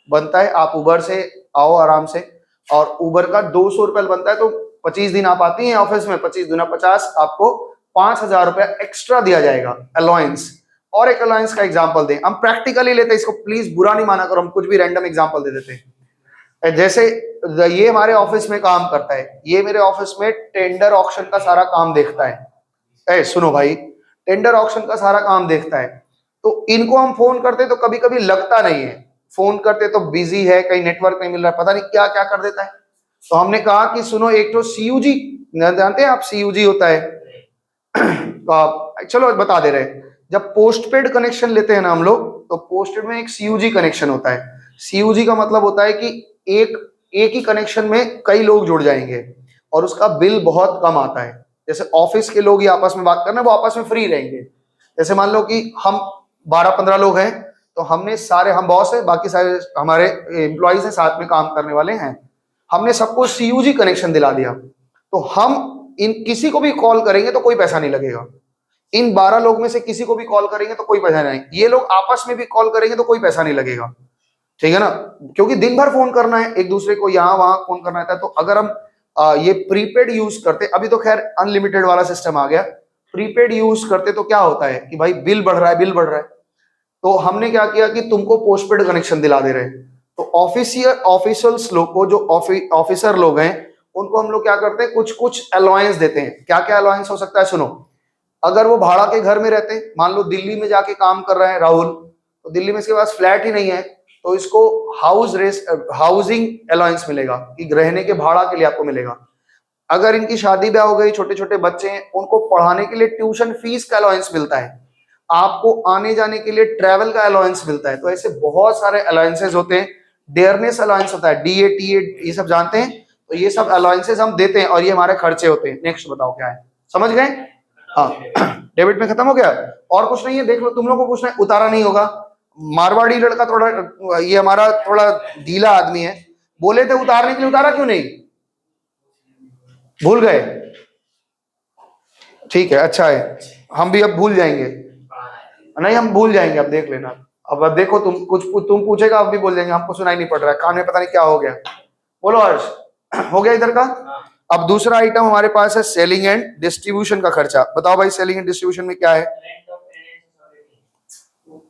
बनता है, आप उबर से आओ आराम से, और उबर का 200 रुपया बनता है, तो 25 दिन आप आती हैं ऑफिस में, 25 दूना 50, आपको 5,000 रुपया एक्स्ट्रा दिया जाएगा अलायंस। और एक अलायंस का एग्जांपल दें, हम प्रैक्टिकली लेते हैं इसको, प्लीज बुरा नहीं माना करो, हम कुछ भी रैंडम एग्जांपल दे देते हैं। जैसे ये हमारे ऑफिस में काम करता है, ये मेरे ऑफिस में टेंडर ऑक्शन का सारा काम देखता है। सुनो भाई, टेंडर ऑक्शन का सारा काम देखता है, तो इनको हम फोन करते तो कभी कभी लगता नहीं है, फोन करते तो बिजी है, कहीं नेटवर्क नहीं मिल रहा है, पता नहीं क्या क्या कर देता है। तो हमने कहा कि सुनो, एक तो सीयूजी जानते हैं आप, सीयूजी होता है तो चलो बता दे रहे, जब पोस्टपेड कनेक्शन लेते हैं ना हम लोग, तो पोस्टपेड में एक सीयूजी कनेक्शन होता है। सीयूजी का मतलब होता है कि एक ही कनेक्शन में कई लोग जुड़ जाएंगे और उसका बिल बहुत कम आता है। जैसे ऑफिस के लोग ही आपस में बात करना, वो आपस में फ्री रहेंगे। जैसे मान लो कि हम 12-15 लोग हैं, तो हम बॉस है, बाकी सारे हमारे एम्प्लॉइज हैं, साथ में काम करने वाले हैं, हमने सबको सीयूजी कनेक्शन दिला दिया, तो हम इन किसी को भी कॉल करेंगे तो कोई पैसा नहीं लगेगा। इन 12 लोग में से किसी को भी कॉल करेंगे तो कोई पैसा नहीं, ये लोग आपस में भी कॉल करेंगे तो कोई पैसा नहीं लगेगा, ठीक है ना, क्योंकि दिन भर फोन करना है एक दूसरे को, यहाँ वहां फोन करना है। तो अगर हम ये प्रीपेड यूज करते, अभी तो खैर अनलिमिटेड वाला सिस्टम आ गया, प्रीपेड यूज करते तो क्या होता है कि भाई बिल बढ़ रहा है, तो हमने क्या किया कि तुमको पोस्टपेड कनेक्शन दिला दे रहे हैं। तो ऑफिशियल्स लोग को, जो ऑफिसर लोग हैं, उनको हम लोग क्या करते हैं, कुछ अलायंस देते हैं। क्या क्या अलायंस हो सकता है? सुनो, अगर वो भाड़ा के घर में रहते हैं, मान लो दिल्ली में जाके काम कर रहे हैं राहुल, तो दिल्ली में इसके पास फ्लैट ही नहीं है, तो इसको हाउसिंग अलायंस मिलेगा, कि रहने के भाड़ा के लिए आपको मिलेगा। अगर इनकी शादी ब्याह हो गई, छोटे छोटे बच्चे हैं, उनको पढ़ाने के लिए ट्यूशन फीस का अलायंस मिलता है, आपको आने जाने के लिए ट्रैवल का अलायंस मिलता है। तो ऐसे बहुत सारे अलायंसेस होते हैं। डेयरनेस अलायंस होता है, DATA, ये सब जानते हैं, तो ये सब अलायंसेस हम देते हैं और ये हमारे खर्चे होते हैं। नेक्स्ट बताओ क्या है, समझ गए? हाँ, डेबिट में खत्म हो गया, और कुछ नहीं है। देख लो, तुम लोग को पूछना है, उतारा नहीं होगा। मारवाड़ी लड़का थोड़ा, ये हमारा थोड़ा ढीला आदमी है, बोले थे उतारने के लिए, उतारा क्यों नहीं? भूल गए? ठीक है, अच्छा है, हम भी अब भूल जाएंगे, नहीं हम भूल जाएंगे, अब देख लेना। अब देखो, तुम पूछेगा, अब भी बोल देंगे हमको सुनाई नहीं पड़ रहा है, कान में पता नहीं क्या हो गया। बोलो हर्ष, हो गया इधर का? अब दूसरा आइटम हमारे पास है सेलिंग एंड डिस्ट्रीब्यूशन का खर्चा। बताओ भाई, सेलिंग एंड डिस्ट्रीब्यूशन में क्या है?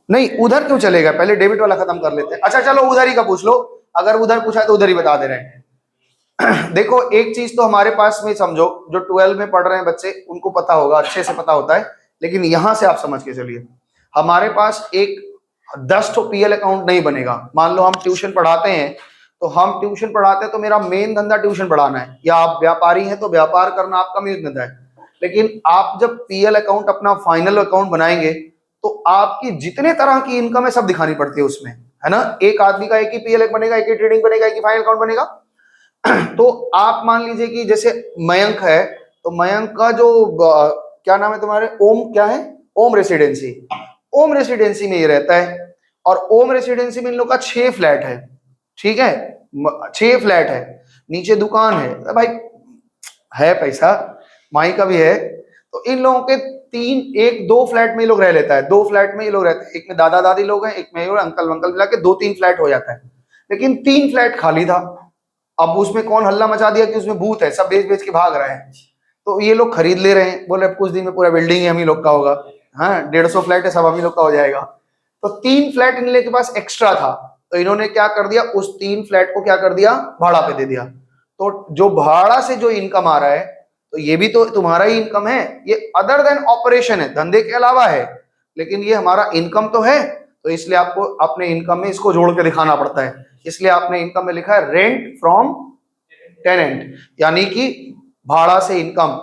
नहीं, उधर क्यों चलेगा, पहले डेबिट वाला खत्म कर लेते हैं। अच्छा चलो, उधर ही का पूछ लो, अगर उधर पूछा है तो उधर ही बता दे रहे हैं। देखो, एक चीज तो हमारे पास में समझो, जो 12 में पढ़ रहे हैं बच्चे, उनको पता होगा, अच्छे से पता होता है, लेकिन यहां से आप समझ के चलिए। हमारे पास एक 10 तो PL अकाउंट नहीं बनेगा। मान लो हम ट्यूशन पढ़ाते हैं, तो मेरा मेन धंधा ट्यूशन पढ़ाना है, या आप व्यापारी हैं तो व्यापार करना आपका मेन धंधा है। लेकिन आप जब PL अकाउंट अपना फाइनल अकाउंट बनाएंगे, तो आपकी जितने तरह की इनकम है सब दिखानी पड़ती है उसमें, है ना। एक आदमी का एक ही PL बनेगा, एक ही ट्रेडिंग बनेगा, एक ही फाइनल अकाउंट बनेगा। तो आप मान लीजिए कि जैसे मयंक है, तो मयंक का जो क्या नाम है तुम्हारे, ओम क्या है, ओम रेसिडेंसी में ये रहता है, और ओम रेसिडेंसी में इन लोग का 6 फ्लैट है, ठीक है, 6 फ्लैट है, नीचे दुकान है। तो भाई है पैसा, माई का भी है, तो इन लोगों के 2 फ्लैट में ये लोग रह लेता है, 2 फ्लैट में ये लोग रहते हैं, एक में दादा दादी लोग हैं, एक में अंकल वंकल मिला के 2-3 फ्लैट हो जाता है। लेकिन 3 फ्लैट खाली था, अब उसमें कौन हल्ला मचा दिया कि उसमें भूत है, सब बेच बेच के भाग रहे हैं, तो ये लोग खरीद ले रहे हैं, बोले कुछ दिन में पूरा बिल्डिंग ही हम ही लोग का होगा, हाँ 150 फ्लैट है, सब हम ही लोग का हो जाएगा। तो 3 फ्लैट इन लोगों के पास एक्स्ट्रा था, तो इन्होंने क्या कर दिया, उस 3 फ्लैट को क्या कर दिया, भाड़ा पे दे दिया। तो जो भाड़ा से जो इनकम आ रहा है, तो ये भी तो तुम्हारा ही इनकम है, ये अदर देन ऑपरेशन है, धंधे के अलावा है, लेकिन ये हमारा इनकम तो है। तो इसलिए आपको अपने इनकम में इसको जोड़ के दिखाना पड़ता है। इसलिए आपने इनकम में लिखा है रेंट फ्रॉम टेनेंट, यानी कि भाड़ा से इनकम,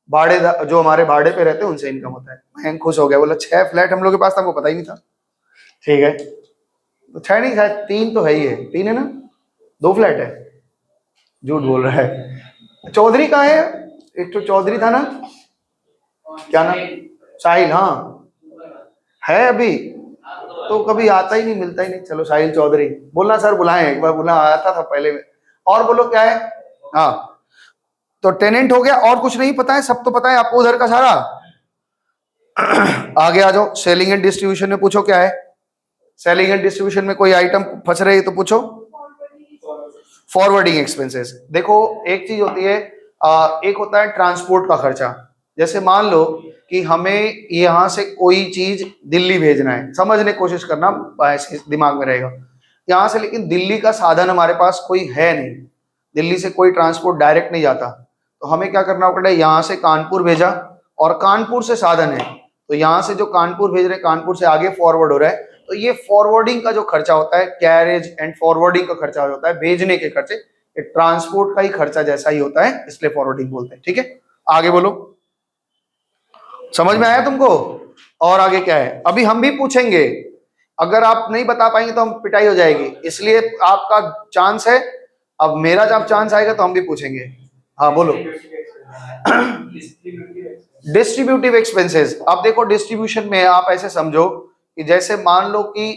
भाड़े जो हमारे भाड़े पे रहते हैं उनसे इनकम होता है। मैं खुश हो गया, बोला 6 फ्लैट हम लोग के पास था, हमको पता ही नहीं था। ठीक है, तो 6 नहीं, शायद 3 तो है ही है, 3 है ना, 2 फ्लैट है, झूठ बोल रहा है। चौधरी कहाँ है? एक तो चौधरी था ना, क्या नाम, साहिल, हाँ है अभी, तो कभी आता ही नहीं, मिलता ही नहीं। चलो साहिल चौधरी बोलना, सर बुलाएं एक बार, बोला आता था पहले में। और बोलो क्या है? हाँ, तो टेनेंट हो गया, और कुछ नहीं पता है, सब तो पता है आपको उधर का सारा। आगे आ जाओ, सेलिंग एंड डिस्ट्रीब्यूशन में पूछो क्या है। सेलिंग एंड डिस्ट्रीब्यूशन में कोई आइटम फंस रही है तो पूछो। Forwarding expenses. देखो एक चीज होती है, एक होता है ट्रांसपोर्ट का खर्चा। जैसे मान लो कि हमें यहाँ से कोई चीज दिल्ली भेजना है, समझने की कोशिश करना, ऐसे दिमाग में रहेगा यहाँ से, लेकिन दिल्ली का साधन हमारे पास कोई है नहीं, दिल्ली से कोई ट्रांसपोर्ट डायरेक्ट नहीं जाता, तो हमें क्या करना पड़ेगा, यहाँ से कानपुर भेजा, और कानपुर से साधन है, तो यहाँ से जो कानपुर भेज रहे हैं, कानपुर से आगे फॉरवर्ड हो रहा है, तो ये फॉरवर्डिंग का जो खर्चा होता है, कैरेज एंड फॉरवर्डिंग का खर्चा होता है, भेजने के खर्चे, ये ट्रांसपोर्ट का ही खर्चा जैसा ही होता है, इसलिए फॉरवर्डिंग बोलते हैं। ठीक है, आगे बोलो, समझ में आया तुमको? और आगे क्या है, अभी हम भी पूछेंगे, अगर आप नहीं बता पाएंगे तो हम पिटाई हो जाएगी, इसलिए आपका चांस है, अब मेरा जब चांस आएगा तो हम भी पूछेंगे। हाँ बोलो। Distributive expenses. अब देखो डिस्ट्रीब्यूशन में आप ऐसे समझो कि जैसे मान लो कि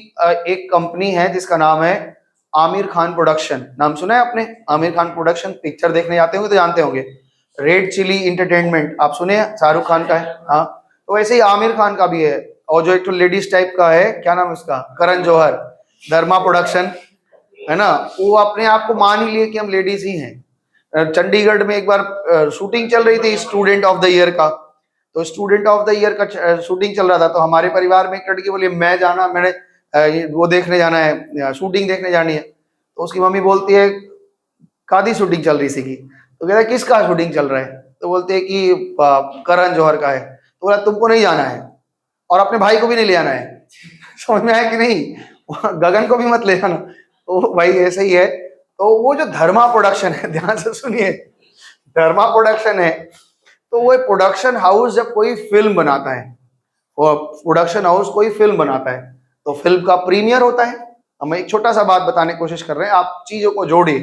एक कंपनी है जिसका नाम है आमिर खान प्रोडक्शन, नाम सुना है आपने? आमिर खान प्रोडक्शन, पिक्चर देखने जाते होंगे तो जानते होंगे। रेड चिली इंटरटेनमेंट आप सुने हैं, शाहरुख खान का है। हाँ, तो वैसे ही आमिर खान का भी है, और जो एक तो लेडीज टाइप का है, क्या नाम है उसका, करण जौहर, धर्मा प्रोडक्शन, है ना, वो अपने आप को मान ही लिए कि हम लेडीज ही हैं। चंडीगढ़ में एक बार शूटिंग चल रही थी स्टूडेंट ऑफ द ईयर का, तो स्टूडेंट ऑफ द ईयर का शूटिंग चल रहा था, तो हमारे परिवार में एक लड़की बोली मैं जाना, मैंने वो देखने जाना है, शूटिंग देखने जानी है। तो उसकी मम्मी बोलती है कादी शूटिंग चल रही थी, तो कहता है किसका शूटिंग चल रहा है, तो बोलते हैं कि करण जौहर का है। तो बोला तुमको नहीं जाना है, और अपने भाई को भी नहीं ले जाना है। समझ में आया कि नहीं? गगन को भी मत ले जाना। तो भाई ऐसे ही है। तो वो जो धर्मा प्रोडक्शन है, ध्यान से सुनिए, धर्मा प्रोडक्शन है, तो वो प्रोडक्शन हाउस जब कोई फिल्म बनाता है, वो प्रोडक्शन हाउस कोई फिल्म बनाता है, तो फिल्म का प्रीमियर होता है। हम एक छोटा सा बात बताने की कोशिश कर रहे हैं, आप चीजों को जोड़िए।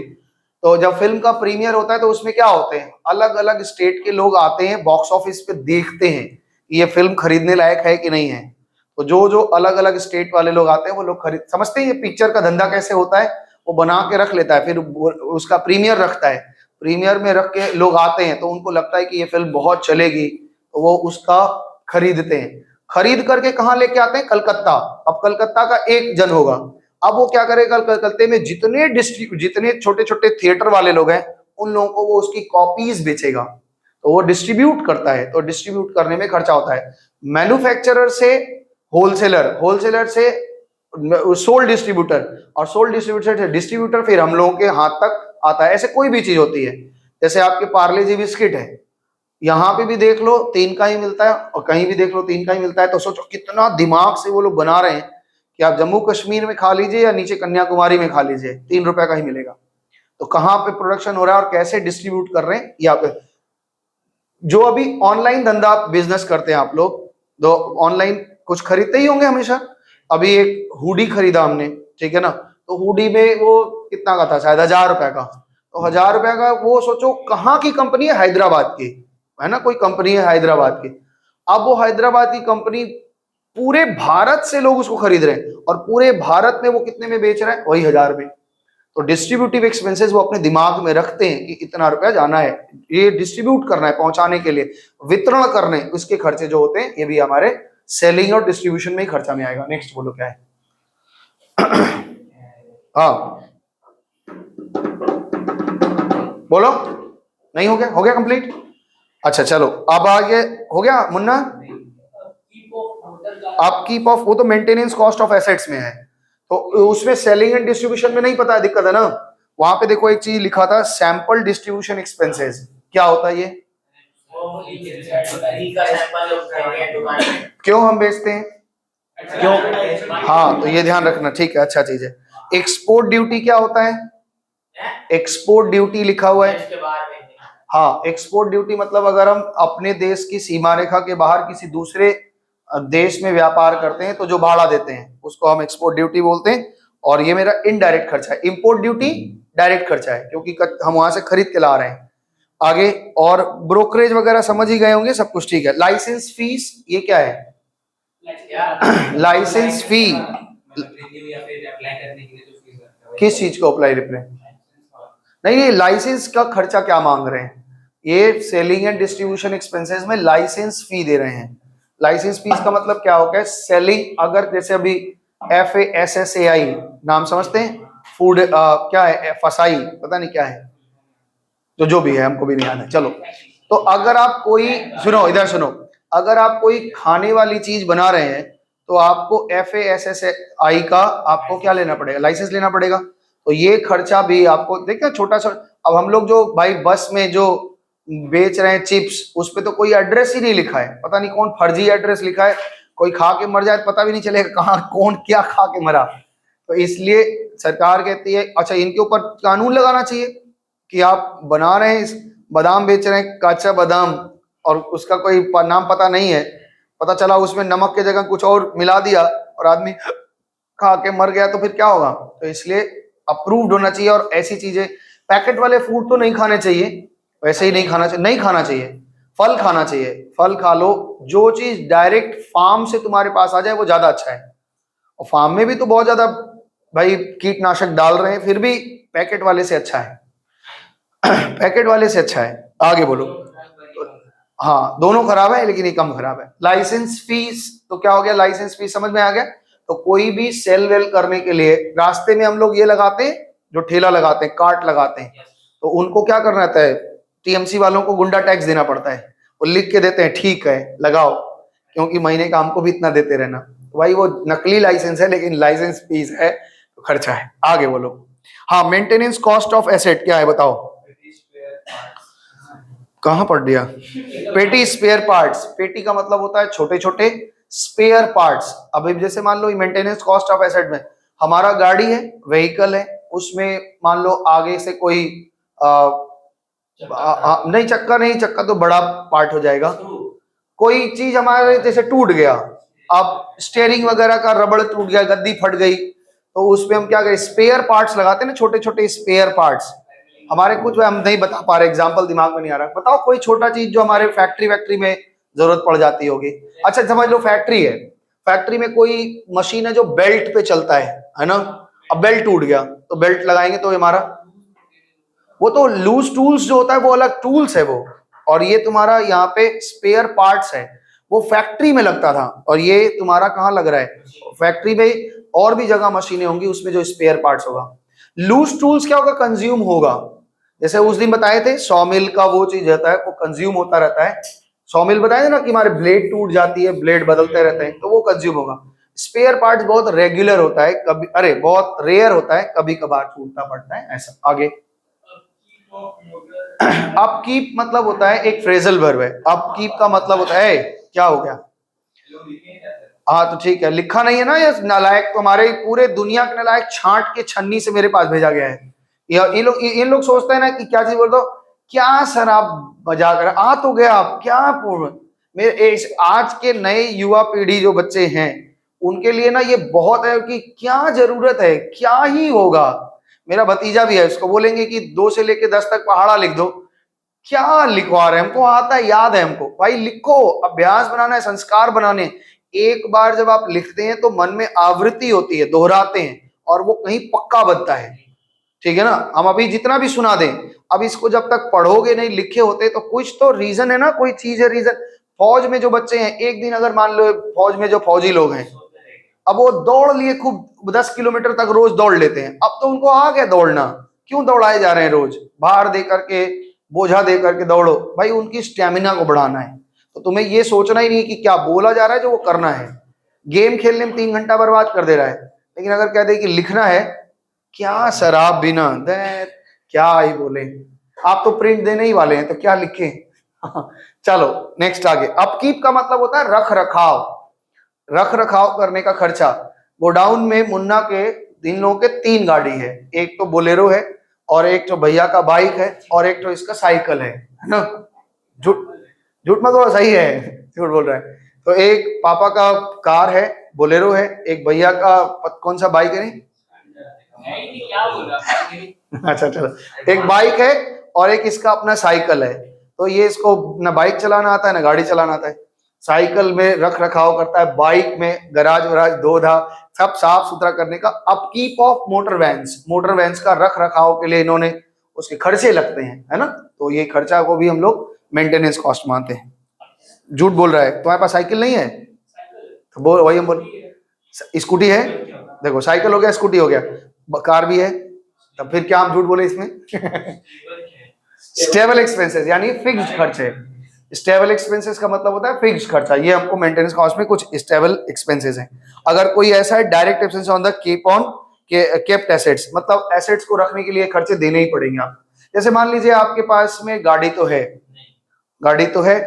तो जब फिल्म का प्रीमियर होता है तो उसमें क्या होते हैं, अलग अलग स्टेट के लोग आते हैं, बॉक्स ऑफिस पे देखते हैं कि ये फिल्म खरीदने लायक है कि नहीं है। तो जो जो अलग अलग स्टेट वाले लोग आते हैं वो लोग खरीद, समझते हैं ये पिक्चर का धंधा कैसे होता है, वो बना के रख लेता है, फिर उसका प्रीमियर रखता है, प्रीमियर में रख के लोग आते हैं, तो उनको लगता है कि ये फिल्म बहुत चलेगी, तो वो उसका खरीदते हैं। खरीद करके कहाँ लेके आते हैं, कलकत्ता। अब कलकत्ता का एक जन होगा, अब वो क्या करेगा, कलकत्ते में जितने छोटे छोटे थिएटर वाले लोग हैं उन लोगों को वो उसकी कॉपीज बेचेगा, तो वो डिस्ट्रीब्यूट करता है, तो डिस्ट्रीब्यूट करने में खर्चा होता है। मैन्युफैक्चरर से होलसेलर, होलसेलर से सोल डिस्ट्रीब्यूटर, और सोल डिस्ट्रीब्यूटर से डिस्ट्रीब्यूटर, फिर हम लोगों के हाथ तक आता है। ऐसे कोई भी चीज होती है, जैसे आपके पार्ले जी बिस्किट है, यहाँ पे भी देख लो 3 का ही मिलता है, और कहीं भी देख लो 3 का ही मिलता है, तो सोचो कितना दिमाग से वो लोग बना रहे हैं कि आप जम्मू कश्मीर में खा लीजिए या नीचे कन्याकुमारी में खा लीजिए, 3 रुपए का ही मिलेगा। तो कहाँ पे प्रोडक्शन हो रहा है और कैसे डिस्ट्रीब्यूट कर रहे हैं, या जो अभी ऑनलाइन धंधा बिजनेस करते हैं आप लोग, तो ऑनलाइन कुछ खरीदते ही होंगे हमेशा। अभी एक हुडी खरीदा हमने, ठीक है ना, तो हुडी में वो कितना का था, शायद 1000 रुपए का। तो 1000 रुपए का, वो सोचो कहाँ की कंपनी है, हैदराबाद की है ना, कोई कंपनी है हैदराबाद की। अब वो हैदराबाद की कंपनी, पूरे भारत से लोग उसको खरीद रहे हैं, और पूरे भारत में वो कितने में बेच रहे हैं, वही 1000 में। तो डिस्ट्रीब्यूटिव एक्सपेंसेस वो अपने दिमाग में रखते हैं कि इतना रुपया जाना है, ये डिस्ट्रीब्यूट करना है, पहुंचाने के लिए, वितरण करने, उसके खर्चे जो होते हैं ये भी हमारे सेलिंग और डिस्ट्रीब्यूशन में ही खर्चा में आएगा। नेक्स्ट बोलो क्या है? हाँ बोलो, नहीं हो गया? हो गया कंप्लीट? अच्छा चलो, अब आगे हो गया मुन्ना। आप कीप ऑफ, वो तो मेंटेनेंस कॉस्ट ऑफ एसेट्स में है, तो उसमें सेलिंग एंड डिस्ट्रीब्यूशन में नहीं पता है, दिक्कत है ना। वहां पे देखो एक चीज लिखा था, सैंपल डिस्ट्रीब्यूशन एक्सपेंसेस, क्या होता है ये? घी का सैंपल उठाएंगे दुकान में। क्यों हम बेचते हैं? क्यों? हाँ, तो ये ध्यान रखना, ठीक है, अच्छा चीज है। एक्सपोर्ट ड्यूटी क्या होता है? एक्सपोर्ट ड्यूटी लिखा हुआ है। इसके बाद में हाँ, एक्सपोर्ट ड्यूटी मतलब अगर हम अपने देश की सीमा रेखा के बाहर किसी दूसरे देश में व्यापार करते हैं तो जो भाड़ा देते हैं उसको हम एक्सपोर्ट ड्यूटी बोलते हैं। और ये मेरा इनडायरेक्ट खर्चा है। इंपोर्ट ड्यूटी डायरेक्ट खर्चा है क्योंकि हम वहां से खरीद के ला रहे हैं। आगे, और ब्रोकरेज वगैरह समझ ही गए होंगे, सब कुछ ठीक है। लाइसेंस फीस, ये क्या है? लाइसेंस फी या फिर अप्लाई करने के लिए जो फीस लगता है, किस चीज को अप्लाई रिप्लाई? नहीं, ये लाइसेंस का खर्चा क्या मांग रहे हैं? ये सेलिंग एंड डिस्ट्रीब्यूशन एक्सपेंसेस में लाइसेंस फी दे रहे हैं। लाइसेंस फीस का मतलब क्या होगा? सेलिंग, अगर जैसे अभी FASSAI नाम समझते हैं? फूड क्या है? फसाई, पता नहीं क्या है, तो जो भी है हमको भी नहीं याद है। चलो, तो अगर आप कोई, सुनो इधर सुनो, अगर आप कोई खाने वाली चीज बना रहे हैं तो आपको FASSAI का आपको क्या लेना पड़ेगा? लाइसेंस लेना पड़ेगा। तो ये खर्चा भी आपको, देखिए छोटा सा। अब हम लोग जो भाई बस में जो बेच रहे हैं चिप्स, उस पे तो कोई एड्रेस ही नहीं लिखा है, पता नहीं कौन फर्जी एड्रेस लिखा है, कोई खा के मर जाए तो पता भी नहीं चलेगा कहाँ कौन क्या खा के मरा। तो इसलिए सरकार कहती है, अच्छा इनके ऊपर कानून लगाना चाहिए कि आप बना रहे हैं, बादाम बेच रहे हैं, कच्चा बादाम, और उसका कोई नाम पता नहीं है, पता चला उसमें नमक की जगह कुछ और मिला दिया और आदमी खा के मर गया, तो फिर क्या होगा? तो इसलिए अप्रूव्ड होना चाहिए। और ऐसी चीजें, पैकेट वाले फूड तो नहीं खाने चाहिए, वैसे ही नहीं खाना चाहिए, नहीं खाना चाहिए। फल खाना चाहिए, फल खा लो। जो चीज डायरेक्ट फार्म से तुम्हारे पास आ जाए वो ज्यादा अच्छा है। और फार्म में भी तो बहुत ज्यादा भाई कीटनाशक डाल रहे हैं, फिर भी पैकेट वाले से अच्छा है। पैकेट वाले से अच्छा है। आगे बोलो। हाँ, दोनों खराब है लेकिन ये कम खराब है। लाइसेंस फीस, तो क्या हो गया? लाइसेंस फीस समझ में आ गया। तो कोई भी सेल वेल करने के लिए रास्ते में हम लोग ये लगाते हैं, जो ठेला लगाते हैं, कार्ट लगाते हैं, तो उनको क्या करना रहता है? TMC वालों को गुंडा टैक्स देना पड़ता है। वो लिख के देते हैं ठीक है लगाओ, क्योंकि महीने का हमको भी इतना देते रहना। तो भाई वो नकली लाइसेंस है लेकिन लाइसेंस फीस है, तो खर्चा है। आगे बोलो। हाँ, मेंटेनेंस कॉस्ट ऑफ एसेट क्या है बताओ? कहाँ पढ़ दिया? पेटी स्पेयर पार्ट्स। पेटी का मतलब होता है छोटे छोटे स्पेयर पार्ट्स। अभी जैसे मान low maintenance cost of asset में हमारा गाड़ी है, व्हीकल है, उसमें मान लो आगे से कोई नहीं, चक्का नहीं, चक्का तो बड़ा पार्ट हो जाएगा। कोई चीज हमारे जैसे टूट गया, अब स्टीयरिंग वगैरह का रबड़ टूट गया, गद्दी फट गई, तो उसमें हम क्या करें? स्पेयर पार्ट्स लगाते हैं ना, छोटे छोटे स्पेयर पार्ट्स। हमारे कुछ हम नहीं बता पा रहे, एग्जांपल दिमाग में नहीं आ रहा। बताओ कोई छोटा चीज जो हमारे फैक्ट्री में जरूरत पड़ जाती होगी। अच्छा समझ लो फैक्ट्री है, फैक्ट्री में कोई मशीन है जो बेल्ट पे चलता है ना। अब बेल्ट टूट गया तो बेल्ट लगाएंगे तो हमारा, वो तो लूज टूल्स जो होता है वो अलग टूल्स है वो, और ये तुम्हारा यहाँ पे स्पेयर पार्ट्स है, वो फैक्ट्री में लगता था, और ये तुम्हारा कहाँ लग रहा है? फैक्ट्री में। और भी जगह मशीनें होंगी उसमें जो स्पेयर पार्ट्स होगा। लूज टूल्स क्या होगा? कंज्यूम होगा। जैसे उस दिन बताए थे सॉमिल का वो चीज रहता है, वो कंज्यूम होता रहता है। सॉमिल बताए थे ना कि हमारे ब्लेड टूट जाती है, ब्लेड बदलते रहते हैं, तो वो कंज्यूम होगा। स्पेयर पार्ट्स बहुत रेगुलर होता है, कभी बहुत रेयर होता है, कभी कभार टूटना पड़ता है, ऐसा। आगे, अपकीप मतलब होता है एक फ्रेजल वर्ब है। अपकीप का मतलब होता है, क्या हो गया? हाँ तो ठीक है, लिखा नहीं है ना ये नालायक, तो हमारे पूरे दुनिया के नालायक छांट के छन्नी से मेरे पास भेजा गया है। ये लोग सोचते हैं ना कि क्या चीज बोल दो, क्या सर आप बजा कर आ तो गया आप, क्या मेरे आज के नए युवा पीढ़ी जो बच्चे हैं उनके लिए ना ये बहुत है कि क्या जरूरत है, क्या ही होगा। मेरा भतीजा भी है, उसको बोलेंगे कि 2 से लेके 10 तक पहाड़ा लिख दो, क्या लिखवा रहे हैं? हमको आता है, याद है हमको। भाई लिखो, अभ्यास बनाना है, संस्कार बनाने। एक बार जब आप लिखते हैं तो मन में आवृत्ति होती है, दोहराते हैं, और वो कहीं पक्का बनता है। ठीक है ना? हम अभी जितना भी सुना दें, अब इसको जब तक पढ़ोगे नहीं, लिखे होते, तो कुछ तो रीजन है ना, कोई चीज है रीजन। फौज में जो बच्चे हैं, एक दिन अगर मान लो फौज में जो फौजी लोग हैं, अब वो दौड़ लिए खूब 10 किलोमीटर तक रोज दौड़ लेते हैं, अब तो उनको आ गया दौड़ना। क्यों दौड़ाए जा रहे हैं? रोज भार दे करके, बोझा दे करके दौड़ो। भाई उनकी स्टेमिना को बढ़ाना है, तो तुम्हें ये सोचना ही नहीं कि क्या बोला जा रहा है, जो वो करना है। गेम खेलने में 3 घंटा बर्बाद कर दे रहा है, लेकिन अगर कह दे कि लिखना है, क्या शराब बिना क्या ही बोले। आप तो प्रिंट देने ही वाले हैं, तो क्या लिखें? चलो नेक्स्ट आगे। अपकीप का मतलब होता है रख रखाव, रख रखाव करने का खर्चा। गोडाउन में मुन्ना के इन लोगों के 3 गाड़ी है, एक तो बोलेरो है और एक तो भैया का बाइक है और एक तो इसका साइकिल है ना। झूठ झूठ में थोड़ा सही है, झूठ बोल रहा है। तो एक पापा का कार है, बोलेरो है, एक भैया का कौन सा बाइक है, नहीं क्या बोल रहा अच्छा चलो, एक बाइक है और एक इसका अपना साइकिल है। तो ये इसको ना बाइक चलाना आता है ना गाड़ी चलाना आता है। साइकिल में रख रखाव करता है, बाइक में गराज वराज धोधा सब साफ सुथरा करने का। Upkeep of motor vans, motor vans का रख रखाव के लिए इन्होंने उसके खर्चे लगते हैं, है ना। तो ये खर्चा को भी हम लोग मेंटेनेंस कॉस्ट मानते हैं। झूठ बोल रहा है, तुम्हारे पास साइकिल नहीं है तो बोल, वही हम बोल। स्कूटी है, देखो साइकिल हो गया, स्कूटी हो गया, कार भी है, तब फिर क्या हम झूठ बोले इसमें। स्टेबल एक्सपेंसेस यानी फिक्स्ड खर्चे। स्टेबल एक्सपेंसेस का मतलब होता है फिक्स्ड खर्चा। ये हमको मेंटेनेंस कॉस्ट में कुछ स्टेबल एक्सपेंसेस हैं। अगर कोई ऐसा है direct expense on the kept assets, मतलब एसेट्स को रखने के लिए खर्चे देने ही पड़ेंगे आप। जैसे मान लीजिए आपके पास में गाड़ी तो है, गाड़ी तो है,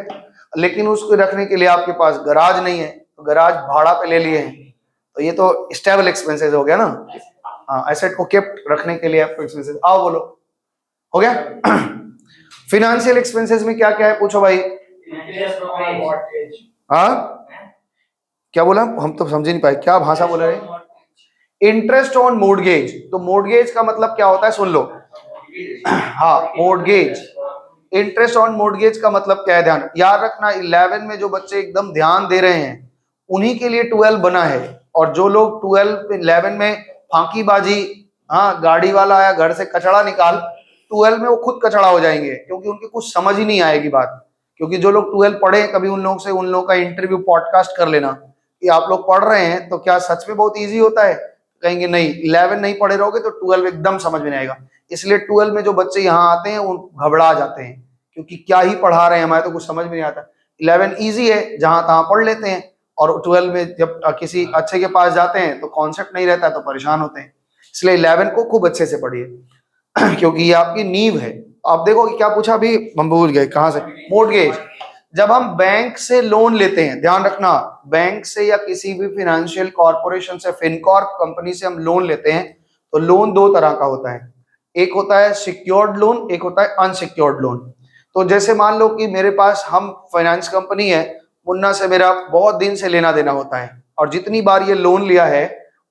लेकिन उसको रखने के लिए आपके पास गराज नहीं है, तो गराज भाड़ा पे ले लिए हैं, तो ये तो स्टेबल एक्सपेंसेस हो गया ना। हाँ, एसेट को केप्ट रखने के लिए आपको एक्सपेंसेस। आओ बोलो, हो गया। फिनेंशियल एक्सपेंसेस में क्या क्या है पूछो भाई। हाँ क्या बोला, हम तो समझ नहीं पाए, क्या भाषा बोल रहे हैं। इंटरेस्ट ऑन मोर्टगेज, तो मोर्टगेज का मतलब क्या होता है सुन लो। हाँ मोर्टगेज, इंटरेस्ट ऑन मोर्टगेज का मतलब क्या है, ध्यान याद रखना। 11 में जो बच्चे एकदम ध्यान दे रहे हैं उन्हीं के लिए 12 बना है। और जो लोग 11 में फांकीबाजी, हाँ गाड़ी वाला आया घर से कचड़ा निकाल, 12 में वो खुद कचड़ा हो जाएंगे, क्योंकि उनकी कुछ समझ ही नहीं आएगी बात। क्योंकि जो लोग 12 पढ़े, कभी उन लोगों से उन लोगों का इंटरव्यू पॉडकास्ट कर लेना कि आप लोग पढ़ रहे हैं तो क्या सच में बहुत इजी होता है, कहेंगे नहीं। 11 नहीं पढ़े रहोगे तो 12 एकदम समझ में नहीं आएगा। इसलिए 12 में जो बच्चे यहाँ आते हैं वो घबरा जाते हैं, क्योंकि क्या ही पढ़ा रहे हैं, हमारे तो कुछ समझ में नहीं आता। 11 इजी है, जहां तहां पढ़ लेते हैं, और 12 में जब किसी अच्छे के पास जाते हैं तो कॉन्सेप्ट नहीं रहता तो परेशान होते हैं। इसलिए 11 को खूब अच्छे से पढ़िए, क्योंकि ये आपकी नींव है। आप देखो कि क्या पूछा अभी, हम भूल गए कहां से। मोर्टगेज, जब हम बैंक से लोन लेते हैं, ध्यान रखना, बैंक से या किसी भी फाइनेंशियल कॉर्पोरेशन से, फिनकॉर्प कंपनी से हम लोन लेते हैं, तो लोन 2 तरह का होता है। एक होता है सिक्योर्ड लोन, एक होता है अनसिक्योर्ड लोन। तो जैसे मान लो कि मेरे पास, हम फाइनेंस कंपनी है, मुन्ना से मेरा बहुत दिन से लेना देना होता है, और जितनी बार ये लोन लिया है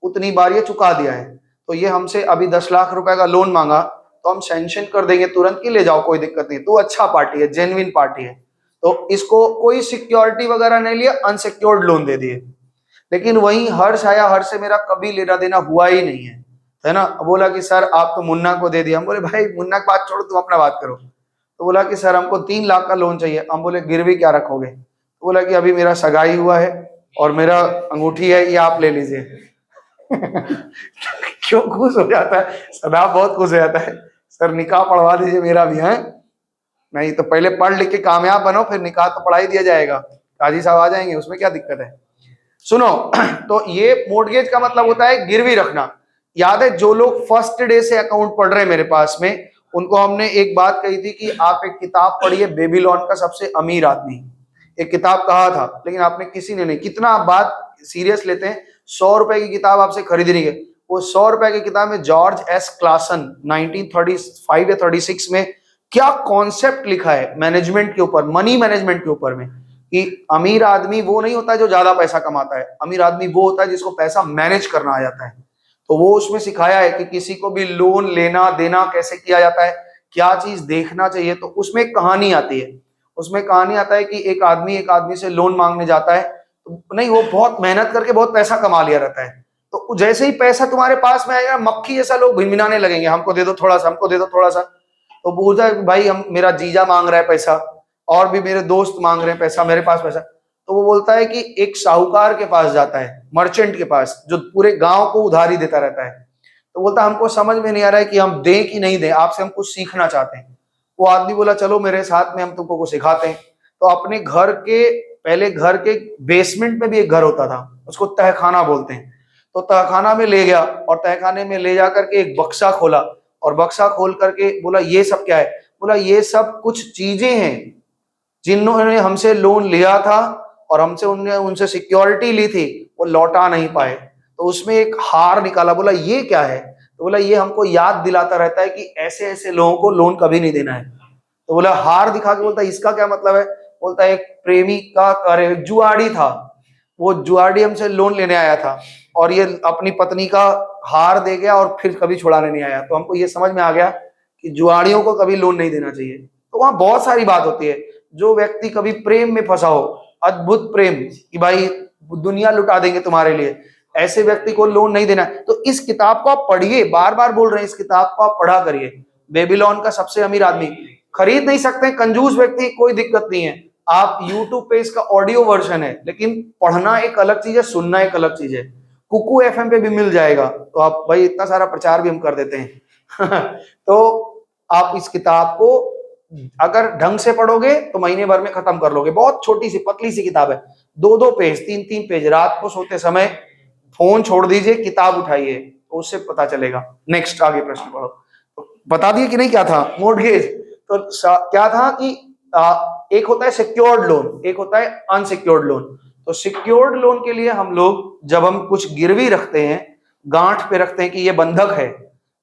उतनी बार ये चुका दिया है। तो ये हमसे अभी 10 लाख रुपए का लोन मांगा तो हम सैंक्शन कर देंगे तुरंत कि ले जाओ, कोई दिक्कत नहीं, तो अच्छा पार्टी है, जेन्युइन पार्टी है। तो इसको कोई सिक्योरिटी वगैरह नहीं लिया, अनसिक्योर्ड लोन दे दिए। लेकिन वहीं हर्ष आया, हर्ष से मेरा कभी लेना देना हुआ ही नहीं है ना। बोला कि सर आप तो मुन्ना को दे दिया। हम बोले भाई मुन्ना की बात छोड़ो, तुम अपना बात करो। तो बोला कि सर हमको 3 लाख का लोन चाहिए। हम बोले गिरवी क्या रखोगे। तो बोला कि अभी मेरा सगाई हुआ है और मेरा अंगूठी है, ये आप ले लीजिए। क्यों खुश हो जाता है सदा, बहुत खुश हो जाता है। सर निकाह पढ़वा दीजिए मेरा भी है। नहीं तो पहले पढ़ लिख के कामयाब बनो, फिर निकाह तो पढ़ा ही दिया जाएगा, काजी साहब आ जाएंगे, उसमें क्या दिक्कत है। सुनो, तो ये मोर्टगेज का मतलब होता है गिरवी रखना। याद है जो लोग फर्स्ट डे से अकाउंट पढ़ रहे हैं मेरे पास में, उनको हमने एक बात कही थी कि आप एक किताब पढ़िए, बेबीलोन का सबसे अमीर आदमी, एक किताब कहा था, लेकिन आपने किसी ने नहीं। कितना आप बात सीरियस लेते हैं। 100 रुपए की किताब आपसे खरीदनी है, वो 100 रुपए की किताब में जॉर्ज एस क्लासन 1935 या 36 में क्या कॉन्सेप्ट लिखा है मैनेजमेंट के ऊपर, मनी मैनेजमेंट के ऊपर में, कि अमीर आदमी वो नहीं होता जो ज्यादा पैसा कमाता है, अमीर आदमी वो होता है जिसको पैसा मैनेज करना आ जाता है। तो वो उसमें सिखाया है कि किसी को भी लोन लेना देना कैसे किया जाता है, क्या चीज देखना चाहिए। तो उसमें एक कहानी आती है, उसमें कहानी आता है कि एक आदमी से लोन मांगने जाता है, तो नहीं, वो बहुत मेहनत करके बहुत पैसा कमा लिया रहता है। तो जैसे ही पैसा तुम्हारे पास में आएगा, मक्खी जैसा लोग भिनभिनाने लगेंगे, हमको दे दो थोड़ा सा, हमको दे दो थोड़ा सा। तो बोलता है भाई हम, मेरा जीजा मांग रहा है पैसा, और भी मेरे दोस्त मांग रहे हैं पैसा, मेरे पास पैसा। तो वो बोलता है कि एक साहूकार के पास जाता है, मर्चेंट के पास, जो पूरे गांव को उधारी देता रहता है। तो बोलता है हमको समझ में नहीं आ रहा है कि हम दें कि नहीं दें, आपसे हम कुछ सीखना चाहते हैं। वो आदमी बोला चलो मेरे साथ में, हम तुमको कुछ सिखाते हैं। तो अपने घर के, पहले घर के बेसमेंट में भी एक घर होता था, उसको तहखाना बोलते हैं। तो तहखाना में ले गया, और तहखाने में ले जाकर के एक बक्सा खोला, और बक्सा खोल करके बोला ये सब क्या है। बोला ये सब कुछ चीजें हैं जिन्होंने हमसे लोन लिया था और हमसे उनसे सिक्योरिटी ली थी, वो लौटा नहीं पाए। तो उसमें एक हार निकाला, बोला ये क्या है? तो बोला ये हमको याद दिलाता रहता है कि ऐसे ऐसे लोगों को लोन कभी नहीं देना है। तो बोला हार दिखा के बोलता इसका क्या मतलब है? बोलता एक प्रेमी का, अरे जुआड़ी था, वो जुआड़ी हमसे लोन लेने आया था और ये अपनी पत्नी का हार दे गया और फिर कभी छुड़ाने नहीं आया। तो हमको ये समझ में आ गया कि जुआड़ियों को कभी लोन नहीं देना चाहिए। तो वहां बहुत सारी बात होती है। जो व्यक्ति कभी प्रेम में फंसा हो, अद्भुत प्रेम कि भाई दुनिया लुटा देंगे तुम्हारे लिए, ऐसे व्यक्ति को लोन नहीं देना। तो इस किताब को आप पढ़िए, बार बार बोल रहे हैं, इस किताब को आप पढ़ा करिए। बेबीलोन का सबसे अमीर आदमी, खरीद नहीं सकते, कंजूस व्यक्ति, कोई दिक्कत नहीं है, आप YouTube पे इसका ऑडियो वर्जन है, लेकिन पढ़ना एक अलग चीज है, सुनना एक अलग चीज है। कुकू FM पे भी मिल जाएगा। तो आप भाई इतना सारा प्रचार भी हम कर देते हैं तो आप इस किताब को अगर ढंग से पढ़ोगे तो महीने भर में खत्म कर लोगे। बहुत छोटी सी पतली सी किताब है, 2-2 पेज, 3-3 पेज। रात को सोते समय फोन छोड़ दीजिए, किताब उठाइए, तो उससे पता चलेगा। नेक्स्ट आगे प्रश्न पढ़ो। तो बता दिए कि नहीं क्या था मोर्टगेज? तो क्या था कि एक होता है सिक्योर्ड लोन, एक होता है अनसिक्योर्ड लोन। तो सिक्योर्ड लोन के लिए हम लोग जब हम कुछ गिरवी रखते हैं, गांठ पे रखते हैं कि ये बंधक है,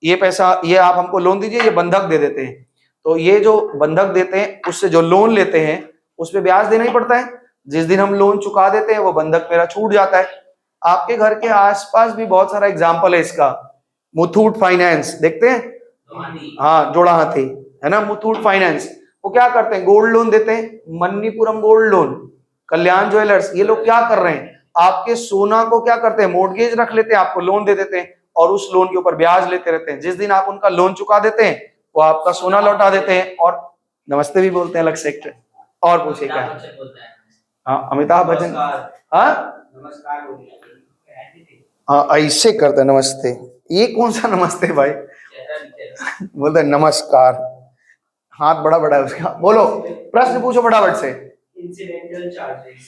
ये पैसा ये आप हमको लोन दीजिए, ये बंधक दे देते हैं। तो ये जो बंधक देते हैं उससे जो लोन लेते हैं उस पे ब्याज देना ही पड़ता है। जिस दिन हम लोन चुका देते हैं वो बंधक मेरा छूट जाता है। आपके घर के आसपास भी बहुत सारा एग्जाम्पल है इसका। मुथूट फाइनेंस देखते हैं, हाँ जोड़ा हाथी है ना, मुथूट फाइनेंस। वो क्या करते हैं? गोल्ड लोन देते हैं। मन्नीपुरम गोल्ड लोन, कल्याण ज्वेलर्स, ये लोग क्या कर रहे हैं? आपके सोना को क्या करते हैं? मोर्टगेज रख लेते हैं, आपको लोन दे देते हैं और उस लोन के ऊपर ब्याज लेते रहते हैं। जिस दिन आप उनका लोन चुका देते हैं वो आपका सोना लौटा देते हैं और नमस्ते भी बोलते हैं अलग से। और पूछिए क्या है? हाँ अमिताभ बच्चन, हाँ हाँ ऐसे करते हैं नमस्ते। ये कौन सा नमस्ते भाई? बोलते हैं नमस्कार, हाथ बड़ा बड़ा है उसका। बोलो प्रश्न पूछो फटाफट से।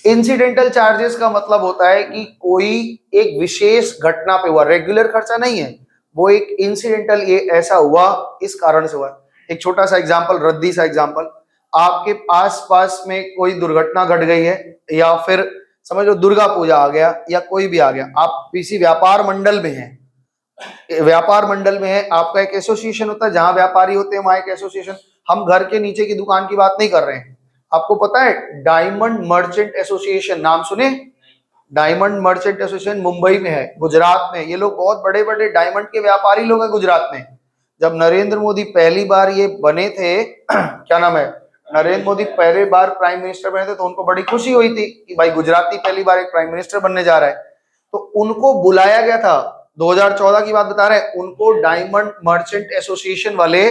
इंसिडेंटल चार्जेस का मतलब होता है कि कोई एक विशेष घटना पे हुआ, रेगुलर खर्चा नहीं है वो, एक इंसिडेंटल, ये ऐसा हुआ इस कारण से हुआ। एक छोटा सा एग्जांपल, रद्दी सा एग्जांपल, आपके आसपास में कोई दुर्घटना घट गई है या फिर समझ लो दुर्गा पूजा आ गया या कोई भी आ गया, आप किसी व्यापार मंडल में हैं, व्यापार मंडल में है, आपका एक एसोसिएशन होता है, जहां व्यापारी होते हैं वहां एक एसोसिएशन। हम घर के नीचे की दुकान की बात नहीं कर रहे हैं। आपको पता है डायमंड मर्चेंट एसोसिएशन, नाम सुने? डायमंड मर्चेंट एसोसिएशन मुंबई में है, गुजरात में। ये लोग बहुत बड़े बड़े डायमंड के व्यापारी लोग हैं गुजरात में। जब नरेंद्र मोदी पहली बार ये बने थे क्या नाम है, नरेंद्र मोदी पहली बार प्राइम मिनिस्टर बने थे, तो उनको बड़ी खुशी हुई थी कि भाई गुजराती पहली बार एक प्राइम मिनिस्टर बनने जा रहा है। तो उनको बुलाया गया था, 2014 की बात बता रहे हैं, उनको डायमंड मर्चेंट एसोसिएशन वाले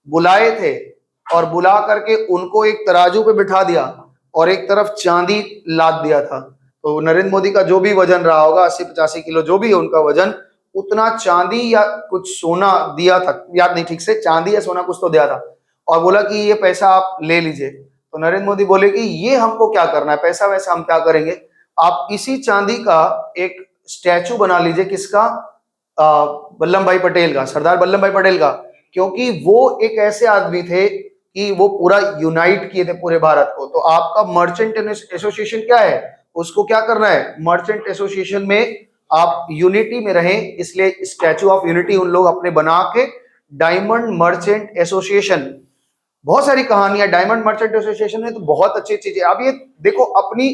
बुलाए थे और बुला करके उनको एक तराजू पे बिठा दिया और एक तरफ चांदी लाद दिया था। तो नरेंद्र मोदी का जो भी वजन रहा होगा 80-85 किलो जो भी है उनका वजन, उतना चांदी या कुछ सोना दिया था, याद नहीं ठीक से, चांदी या सोना कुछ तो दिया था, और बोला कि ये पैसा आप ले लीजिए। तो नरेंद्र मोदी बोले कि ये हमको क्या करना है, पैसा वैसा हम क्या करेंगे, आप इसी चांदी का एक स्टैचू बना लीजिए। किसका? वल्लभ भाई पटेल का, सरदार वल्लभ भाई पटेल का। क्योंकि वो एक ऐसे आदमी थे कि वो पूरा यूनाइट किए थे पूरे भारत को। तो आपका मर्चेंट एसोसिएशन क्या है, उसको क्या करना है, मर्चेंट एसोसिएशन में आप यूनिटी में रहें, इसलिए स्टैचू ऑफ यूनिटी उन लोग अपने बना के डायमंड मर्चेंट एसोसिएशन। बहुत सारी कहानियां डायमंड मर्चेंट एसोसिएशन में, तो बहुत अच्छी चीजें। अब ये देखो, अपनी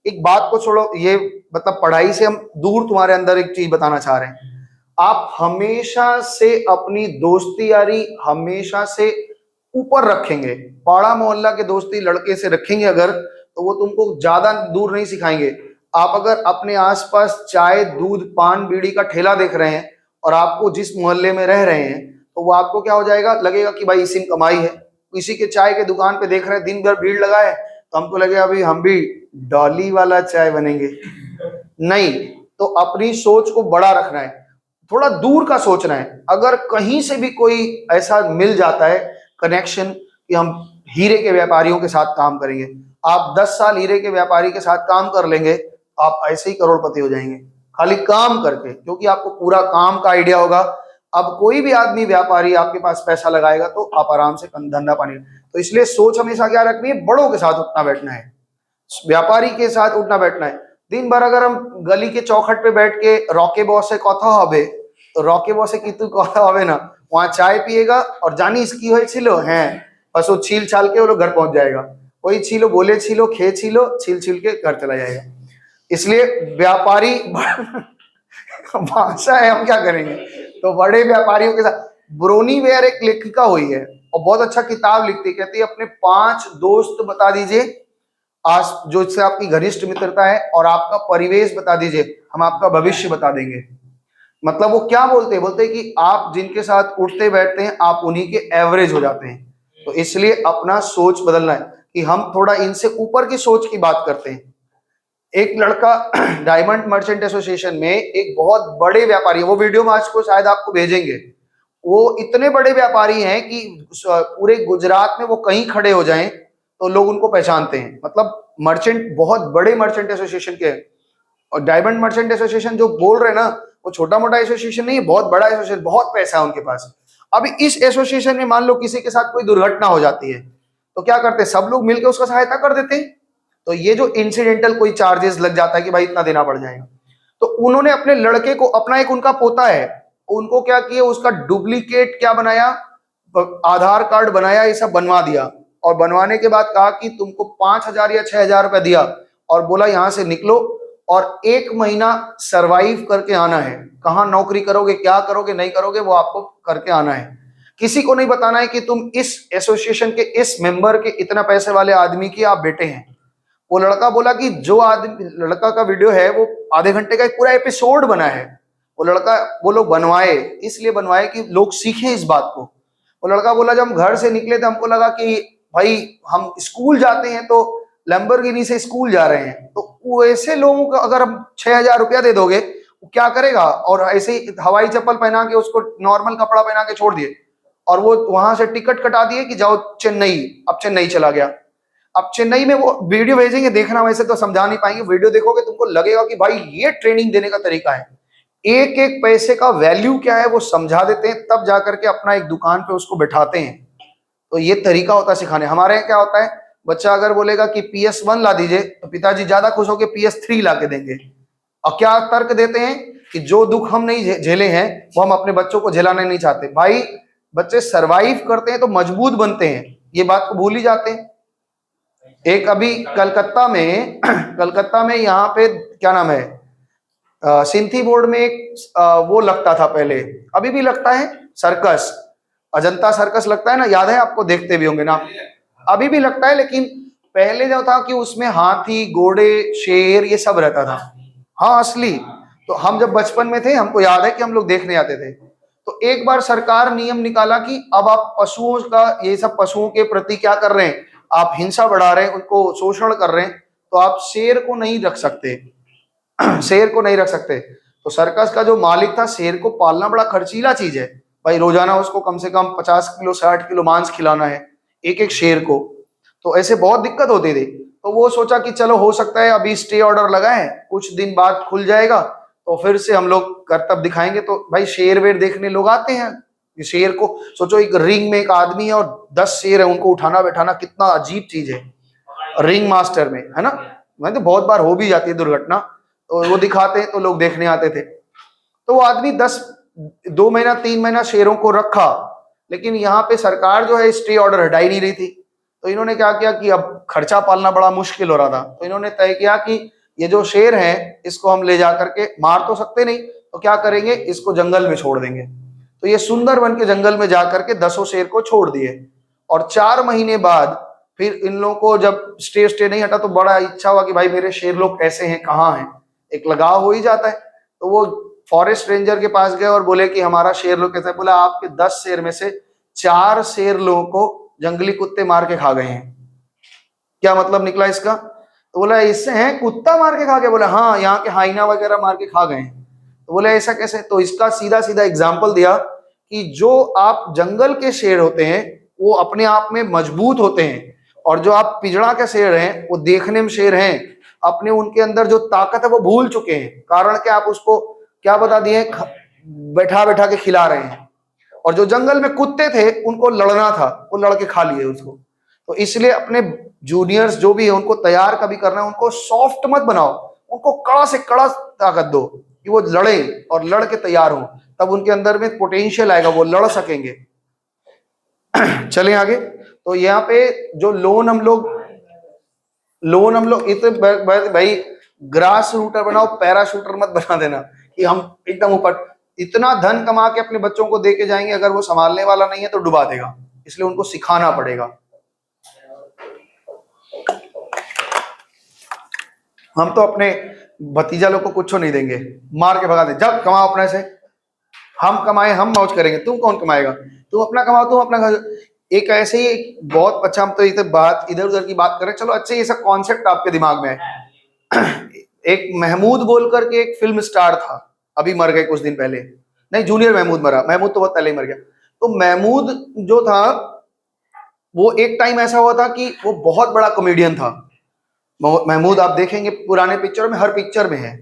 एक बात को छोड़ो, ये मतलब पढ़ाई से हम दूर, तुम्हारे अंदर एक चीज बताना चाह रहे हैं। आप हमेशा से अपनी दोस्ती यारी हमेशा से ऊपर रखेंगे। पाड़ा मोहल्ला के दोस्ती लड़के से रखेंगे अगर, तो वो तुमको ज्यादा दूर नहीं सिखाएंगे। आप अगर अपने आसपास चाय दूध पान बीड़ी का ठेला देख रहे हैं और आपको जिस मोहल्ले में रह रहे हैं, तो वो आपको क्या हो जाएगा, लगेगा कि भाई इसी में कमाई है। किसी के चाय के दुकान पे देख रहे हैं दिन भर भीड़ लगा है, तो हमको लगेगा अभी हम भी डॉली वाला चाय बनेंगे। नहीं, तो अपनी सोच को बड़ा रखना है, थोड़ा दूर का सोचना है। अगर कहीं से भी कोई ऐसा मिल जाता है कनेक्शन कि हम हीरे के व्यापारियों के साथ काम करेंगे, आप 10 साल हीरे के व्यापारी के साथ काम कर लेंगे, आप ऐसे ही करोड़पति हो जाएंगे खाली काम करके, क्योंकि आपको पूरा काम का आइडिया होगा। अब कोई भी आदमी व्यापारी आपके पास पैसा लगाएगा तो आप आराम से धंधा पानी। तो तो इसलिए सोच हमेशा क्या रखनी है, बड़ों के साथ उठना बैठना है, व्यापारी के साथ उठना बैठना है। दिन भर अगर हम गली के चौखट पे बैठ के रॉके बॉस से कथा হবে, तो रॉके बॉस से कितु कथा হবে ना, वहां चाय पिएगा और জানিস কি হয়েছিল, হ্যাঁ बस वो छील छाल के वो लोग घर पहुंच जाएगा, वही छीलो बोले छीलो खे छीलो छील छील के घर चला जाएगा। इसलिए व्यापारी भाषा है, हम क्या करेंगे। तो बड़े व्यापारियों के साथ ब्रोनी वेयर एक लेखिका हुई है और बहुत अच्छा किताब लिखती है, कहती है अपने 5 दोस्त बता दीजिए आज जो इससे आपकी घनिष्ठ मित्रता है, और आपका परिवेश बता दीजिए, हम आपका भविष्य बता देंगे। मतलब वो क्या बोलते हैं, बोलते हैं कि आप जिनके साथ उठते बैठते हैं आप उन्हीं के एवरेज हो जाते हैं। तो इसलिए अपना सोच बदलना है कि हम थोड़ा इनसे ऊपर की सोच की बात करते हैं। एक लड़का डायमंड मर्चेंट एसोसिएशन में एक बहुत बड़े व्यापारी है, वो वीडियो में आज को शायद आपको भेजेंगे, वो इतने बड़े व्यापारी हैं कि पूरे गुजरात में वो कहीं खड़े हो जाएं तो लोग उनको पहचानते हैं। मतलब मर्चेंट, बहुत बड़े मर्चेंट एसोसिएशन के हैं। और डायमंड मर्चेंट एसोसिएशन जो बोल रहे हैं ना, वो छोटा मोटा एसोसिएशन नहीं है, बहुत बड़ा एसोसिएशन, बहुत पैसा है उनके पास। अब इस एसोसिएशन में मान लो किसी के साथ कोई दुर्घटना हो जाती है तो क्या करते हैं, सब लोग मिलकर उसका सहायता कर देते हैं। तो ये जो इंसिडेंटल कोई चार्जेस लग जाता है कि भाई इतना देना पड़ जाएगा, तो उन्होंने अपने लड़के को, अपना एक उनका पोता है, उनको क्या किया, उसका डुप्लीकेट क्या बनाया, आधार कार्ड बनाया, ये सब बनवा दिया। और बनवाने के बाद कहा कि तुमको 5,000 या 6,000 रुपया दिया और बोला यहां से निकलो और 1 महीना सरवाइव करके आना है। कहाँ नौकरी करोगे, क्या करोगे, नहीं करोगे, वो आपको करके आना है। किसी को नहीं बताना है कि तुम इस एसोसिएशन के इस मेंबर के इतना पैसे वाले आदमी की आप बेटे हैं। वो लड़का बोला कि जो आदमी, लड़का का वीडियो है वो आधे घंटे का एक पूरा एपिसोड बना है। वो लोग बनवाए, इसलिए बनवाए कि लोग सीखें इस बात को। वो लड़का बोला जब हम घर से निकले थे हमको लगा कि भाई हम स्कूल जाते हैं तो लैम्बोर्गिनी से स्कूल जा रहे हैं, तो ऐसे लोगों को अगर हम 6,000 रुपया दे दोगे वो क्या करेगा, और ऐसे ही हवाई चप्पल पहना के उसको नॉर्मल कपड़ा पहना के छोड़ दिए और वो वहां से टिकट कटा दिए कि जाओ चेन्नई। अब चेन्नई चला गया। अब चेन्नई में वो वीडियो भेजेंगे, देखना, वैसे तो समझा नहीं पाएंगे, वीडियो देखोगे तुमको लगेगा कि भाई ये ट्रेनिंग देने का तरीका है, एक एक पैसे का वैल्यू क्या है वो समझा देते हैं, तब जाकर के अपना एक दुकान पे उसको बैठाते हैं। तो ये तरीका होता है सिखाने। हमारे यहाँ क्या होता है, बच्चा अगर बोलेगा कि PS1 ला दीजिए तो पिताजी ज्यादा खुश होकर PS3 ला के देंगे। और क्या तर्क देते हैं कि जो दुख हम नहीं झेले हैं वो हम अपने बच्चों को झेलाना नहीं चाहते। भाई बच्चे सरवाइव करते हैं तो मजबूत बनते हैं, ये बात को भूल ही जाते हैं। एक अभी कलकत्ता में यहाँ पे क्या नाम है, सिंथी बोर्ड में एक वो लगता था पहले, अभी भी लगता है, सर्कस, अजंता सर्कस लगता है ना, याद है आपको, देखते भी होंगे ना, अभी भी लगता है। लेकिन पहले जो था कि उसमें हाथी, घोड़े, शेर, ये सब रहता था। हाँ असली। तो हम जब बचपन में थे हमको याद है कि हम लोग देखने आते थे। तो एक बार सरकार नियम निकाला कि अब आप पशुओं का, ये सब पशुओं के प्रति क्या कर रहे हैं, आप हिंसा बढ़ा रहे हैं, उनको शोषण कर रहे हैं, तो आप शेर को नहीं रख सकते, शेर को नहीं रख सकते। तो सर्कस का जो मालिक था, शेर को पालना बड़ा खर्चीला चीज है भाई, रोजाना उसको कम से कम 50 किलो 60 किलो मांस खिलाना है एक एक शेर को, तो ऐसे बहुत दिक्कत होती थी। तो वो सोचा कि चलो हो सकता है अभी स्टे ऑर्डर लगा है, कुछ दिन बाद खुल जाएगा तो फिर से हम लोग करतब दिखाएंगे। तो भाई शेर वेर देखने लोग आते हैं। शेर को सोचो, एक रिंग में एक आदमी है और 10 शेर है, उनको उठाना बैठाना कितना अजीब चीज है, रिंग मास्टर में, है ना। मैं तो बहुत बार हो भी जाती है दुर्घटना, तो वो दिखाते हैं तो लोग देखने आते थे। तो वो आदमी 2 महीना 3 महीना शेरों को रखा, लेकिन यहाँ पे सरकार जो है स्टे ऑर्डर हटा ही नहीं रही थी। तो इन्होंने क्या किया कि अब खर्चा पालना बड़ा मुश्किल हो रहा था, तो इन्होंने तय किया कि ये जो शेर है इसको हम ले जा करके, मार तो सकते नहीं तो क्या करेंगे, इसको जंगल में छोड़ देंगे। तो ये सुंदरबन के जंगल में जाकर के 10 शेर को छोड़ दिए। और 4 महीने बाद फिर इन लोगों को जब स्टे नहीं हटा तो बड़ा इच्छा हुआ कि भाई मेरे शेर लोग कैसे हैं, कहाँ हैं, एक लगाव हो ही जाता है। तो वो फॉरेस्ट रेंजर के पास गए और बोले कि हमारा शेर लोग कैसे, बोला आपके 10 शेर में से 4 शेर लोगों को जंगली कुत्ते मार के खा गए हैं। क्या मतलब निकला इसका, तो बोला इससे है कुत्ता मार के खा गए, बोला हाँ यहाँ के हाइना वगैरह मार के खा गए हैं। तो बोले ऐसा कैसे, तो इसका सीधा सीधा एग्जाम्पल दिया कि जो आप जंगल के शेर होते हैं वो अपने आप में मजबूत होते हैं, और जो आप पिजड़ा के शेर हैं वो देखने में शेर हैं, अपने उनके अंदर जो ताकत है वो भूल चुके हैं। कारण क्या, आप उसको क्या बता दिए, बैठा बैठा के खिला रहे हैं। और जो जंगल में कुत्ते थे उनको लड़ना था, वो लड़के खा लिए उसको। तो इसलिए अपने जूनियर्स जो भी है उनको तैयार कभी करना है, उनको सॉफ्ट मत बनाओ, उनको कड़ा से कड़ा ताकत दो कि वो लड़े और लड़ के तैयार हो, तब उनके अंदर में पोटेंशियल आएगा, वो लड़ सकेंगे। चलें आगे। तो यहाँ पे जो लोन हम लोग इतने भाई ग्रास रूटर बनाओ, पैराशूटर मत बना देना कि हम एकदम ऊपर। इतना धन कमा के अपने बच्चों को दे के जाएंगे, अगर वो संभालने वाला नहीं है तो डुबा देगा, इसलिए उनको सिखाना पड़ेगा। हम तो अपने भतीजा लोग को कुछ नहीं देंगे, मार के भगा दे, जब कमाओ अपने से, हम कमाए हम मौज करेंगे, तुम कौन कमाएगा, तुम अपना कमाओ, तुम अपना घर। एक ऐसे ही बहुत अच्छा, हम तो ये बात इधर उधर की बात करें, चलो अच्छे ये सब कॉन्सेप्ट आपके दिमाग में है। एक महमूद बोल करके एक फिल्म स्टार था, अभी मर गए कुछ दिन पहले, नहीं जूनियर महमूद मरा, महमूद तो बहुत पहले ही मर गया। तो महमूद जो था वो एक टाइम ऐसा हुआ था कि वो बहुत बड़ा कॉमेडियन था। महमूद आप देखेंगे पुराने पिक्चर में, हर पिक्चर में है।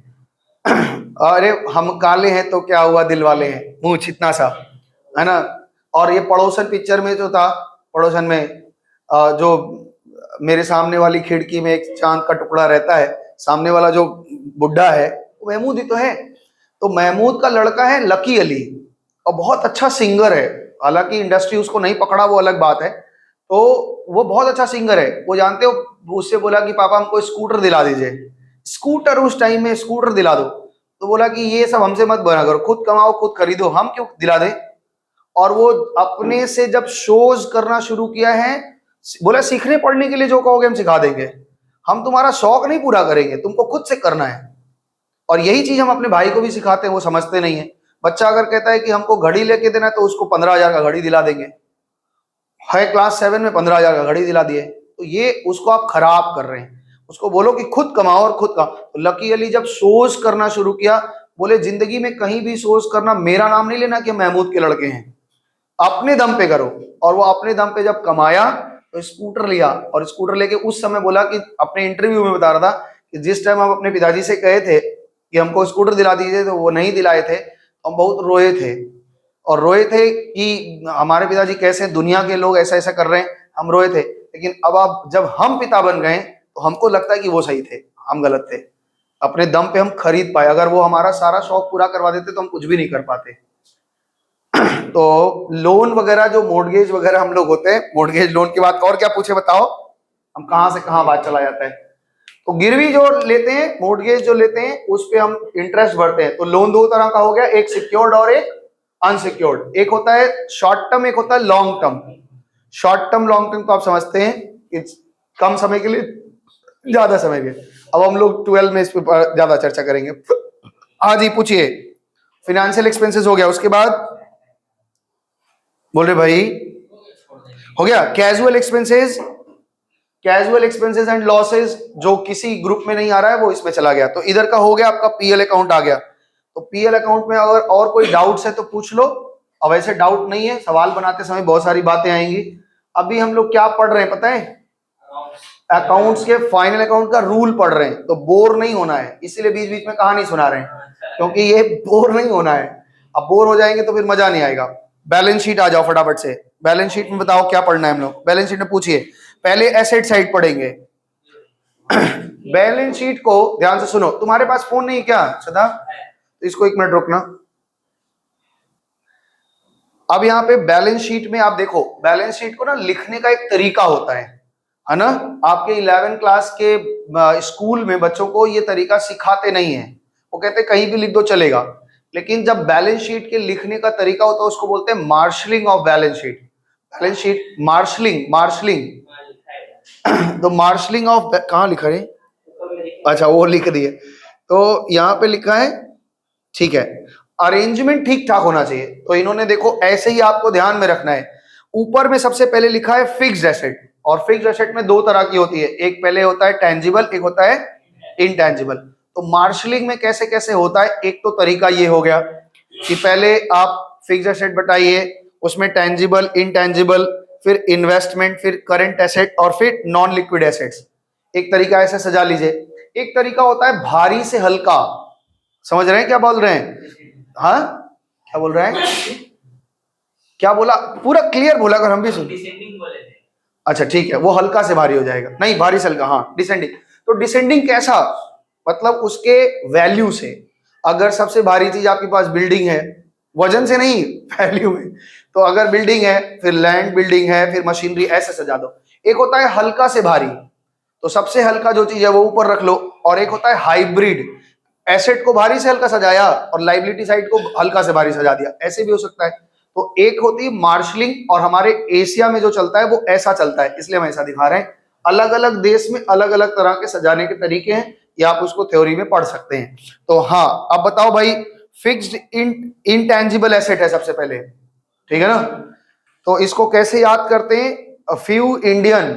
अरे हम काले हैं तो क्या हुआ, दिल वाले हैं, मुंह इतना सा, है ना। और ये पड़ोसन पिक्चर में जो था, पड़ोसन में जो मेरे सामने वाली खिड़की में एक चांद का टुकड़ा रहता है, सामने वाला जो बुढ़ा है वो महमूद ही तो है। तो महमूद का लड़का है लकी अली, और बहुत अच्छा सिंगर है, हालांकि इंडस्ट्री उसको नहीं पकड़ा वो अलग बात है। तो वो बहुत अच्छा सिंगर है, वो जानते हो, उससे बोला कि पापा हमको स्कूटर दिला दीजिए, स्कूटर उस टाइम में स्कूटर दिला दो। तो बोला कि ये सब हमसे मत बना करो, खुद कमाओ खुद खरीदो, हम क्यों दिला दे। और वो अपने से जब शोज करना शुरू किया है, बोला सीखने पढ़ने के लिए जो कहोगे हम सिखा देंगे, हम तुम्हारा शौक नहीं पूरा करेंगे, तुमको खुद से करना है। और यही चीज हम अपने भाई को भी सिखाते हैं, वो समझते नहीं है। बच्चा अगर कहता है कि हमको घड़ी लेके देना है तो उसको 15,000 का घड़ी दिला देंगे, है क्लास 7 में 15,000 का घड़ी दिला दिए, तो ये उसको आप खराब कर रहे हैं। उसको बोलो कि खुद कमाओ और खुद का। तो लकी अली जब सोच करना शुरू किया, बोले जिंदगी में कहीं भी सोच करना, मेरा नाम नहीं लेना कि महमूद के लड़के हैं, अपने दम पे करो। और वो अपने दम पे जब कमाया तो स्कूटर लिया, और स्कूटर लेके उस समय बोला कि अपने इंटरव्यू में बता रहा था कि जिस टाइम हम अपने पिताजी से कहे थे कि हमको स्कूटर दिला दीजिए तो वो नहीं दिलाए थे, हम बहुत रोए थे, और रोए थे कि हमारे पिताजी कैसे, दुनिया के लोग ऐसा ऐसा कर रहे हैं, हम रोए थे। लेकिन अब आप जब हम पिता बन गए तो हमको लगता है कि वो सही थे, हम गलत थे। अपने दम पे हम खरीद पाए, अगर वो हमारा सारा शौक पूरा करवा देते तो हम कुछ भी नहीं कर पाते। तो लोन वगैरह जो मोर्गेज वगैरह हम लोग होते हैं, मोर्गेज लोन की बात और क्या पूछे बताओ, हम कहां से कहां बात चला जाता है। तो गिरवी जो लेते हैं, मोर्गेज जो लेते हैं, उस पे हम इंटरेस्ट भरते हैं। तो लोन दो तरह का हो गया, एक सिक्योर्ड और एक अनसिक्योर्ड। एक होता है शॉर्ट टर्म, एक होता है long term. Short term long term को आप समझते हैं कि कम समय के लिए, ज्यादा समय के। अब हम लोग 12 में इस पर ज्यादा चर्चा करेंगे। हाँ जी पूछिए। फिनेंशियल एक्सपेंसेस हो गया, उसके बाद बोल रहे भाई हो गया casual expenses, casual expenses and losses, जो किसी ग्रुप में नहीं आ रहा है वो इसमें चला गया। तो इधर का हो गया आपका पीएल अकाउंट आ गया। तो पीएल अकाउंट में अगर और कोई डाउट्स है तो पूछ लो, अब ऐसे डाउट नहीं है, सवाल बनाते समय बहुत सारी बातें आएंगी। अभी हम लोग क्या पढ़ रहे हैं पता है, अकाउंट्स के फाइनल अकाउंट का रूल पढ़ रहे हैं। तो बोर नहीं होना है, इसीलिए बीच बीच में कहानी सुना रहे हैं, क्योंकि ये बोर नहीं होना है। अब बोर हो जाएंगे तो फिर मजा नहीं आएगा। बैलेंस शीट आ जाओ फटाफट से। बैलेंस शीट में बताओ क्या पढ़ना है हम लोग। बैलेंस शीट में पूछिए, पहले एसेट साइड पढ़ेंगे। बैलेंस शीट को ध्यान से सुनो। तुम्हारे पास फोन नहीं क्या सदा, तो इसको 1 मिनट रोकना। अब यहाँ पे बैलेंस शीट में आप देखो, बैलेंस शीट को ना लिखने का एक तरीका होता है ना। आपके 11 क्लास के स्कूल में बच्चों को ये तरीका सिखाते नहीं है, वो कहते कहीं भी लिख दो चलेगा। लेकिन जब बैलेंस शीट के लिखने का तरीका होता है उसको बोलते हैं marshalling of balance sheet. Balance sheet marshalling तो मार्शलिंग ऑफ, कहाँ लिखा है, अच्छा वो लिख दिए, तो यहाँ पे लिखा है, ठीक है। अरेंजमेंट ठीक ठाक होना चाहिए। तो इन्होंने देखो ऐसे ही आपको ध्यान में रखना है। ऊपर में सबसे पहले लिखा है फिक्स्ड एसेट, और फिक्स्ड एसेट में 2 तरह की होती है, एक पहले होता है टेंजिबल, एक होता है इनटेंजिबल। तो मार्शलिंग में कैसे कैसे होता है, एक तो तरीका ये हो गया कि पहले आप फिक्स्ड एसेट बताइए, उसमें टेंजिबल, इनटेंजिबल, फिर इन्वेस्टमेंट, फिर करंट एसेट, और फिर नॉन लिक्विड एसेट्स। एक तरीका ऐसे सजा लीजिए। एक तरीका होता है भारी से हल्का, समझ रहे हैं क्या बोल रहे हैं, हाँ क्या बोल रहे हैं, क्या बोला, पूरा क्लियर बोला कर हम भी सुन। डिसेंडिंग बोले थे। अच्छा ठीक है, वो हल्का से भारी हो जाएगा, नहीं भारी से हल्का, हाँ डिसेंडिंग। तो डिसेंडिंग कैसा, मतलब उसके वैल्यू से। अगर सबसे भारी चीज आपके पास बिल्डिंग है, वजन से नहीं वैल्यू में, तो अगर बिल्डिंग है, फिर लैंड बिल्डिंग है, फिर मशीनरी, ऐसे सजा दो। एक होता है हल्का से भारी, तो सबसे हल्का जो चीज है वो ऊपर रख लो, और एक होता है हाइब्रिड, एसेट को भारी से हल्का सजाया और लाइबिलिटी साइड को हल्का से भारी सजा दिया, ऐसे भी हो सकता है। तो एक होती है मार्शलिंग, और हमारे एशिया में जो चलता है वो ऐसा चलता है, इसलिए हम ऐसा दिखा रहे हैं। अलग अलग देश में अलग अलग तरह के सजाने के तरीके हैं, या आप उसको थ्योरी में पढ़ सकते हैं। तो हाँ, अब बताओ भाई, फिक्स्ड इंटेंजिबल एसेट है सबसे पहले, ठीक है ना। तो इसको कैसे याद करते हैं, फ्यू इंडियन,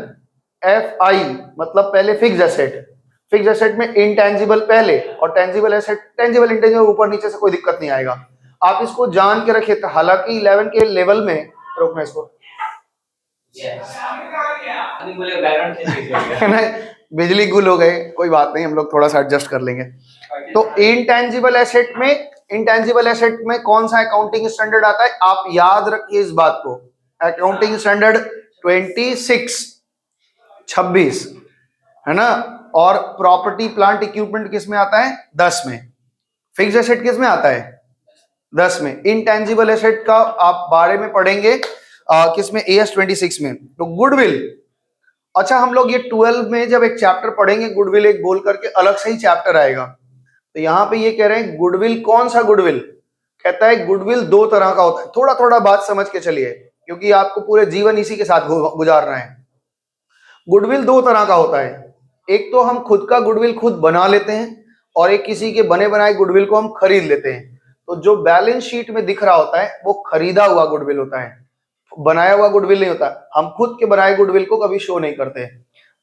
FI मतलब पहले फिक्स्ड एसेट, फिक्स एसेट में इंटेंजिबल पहले, और टेंजिबल एसेट, टेंजिबल इंटेंजिबल ऊपर नीचे से कोई दिक्कत नहीं आएगा, आप इसको जान के रखिए। हालांकि 11 के लेवल में, रोकना इसको अभी बोले बैकग्राउंड चेंज हो नहीं, बिजली गुल हो गए, कोई बात नहीं, हम लोग थोड़ा सा एडजस्ट कर लेंगे। तो इंटेंजिबल एसेट में, इंटेंजिबल एसेट में कौन सा अकाउंटिंग स्टैंडर्ड आता है, आप याद रखिए इस बात को, अकाउंटिंग स्टैंडर्ड 26 है ना। और प्रॉपर्टी प्लांट इक्विपमेंट किस में आता है, 10 में। फिक्स एसेट किस में आता है, 10 में। इंटेंजिबल एसेट का आप बारे में पढ़ेंगे किस में, AS 26 में। तो गुडविल, अच्छा हम लोग ये 12 में जब एक चैप्टर पढ़ेंगे गुडविल, एक बोल करके अलग से ही चैप्टर आएगा। तो यहाँ पे ये कह रहे हैं गुडविल, कौन सा गुडविल, कहता है गुडविल 2 तरह का होता है। थोड़ा थोड़ा बात समझ के चलिए, क्योंकि आपको पूरे जीवन इसी के साथ गुजारना है। गुडविल 2 तरह का होता है, एक तो हम खुद का गुडविल खुद बना लेते हैं, और एक किसी के बने बनाए गुडविल को हम खरीद लेते हैं। तो जो बैलेंस शीट में दिख रहा होता है वो खरीदा हुआ गुडविल होता है, बनाया हुआ गुडविल नहीं होता। हम खुद के बनाए गुडविल को कभी शो नहीं करते।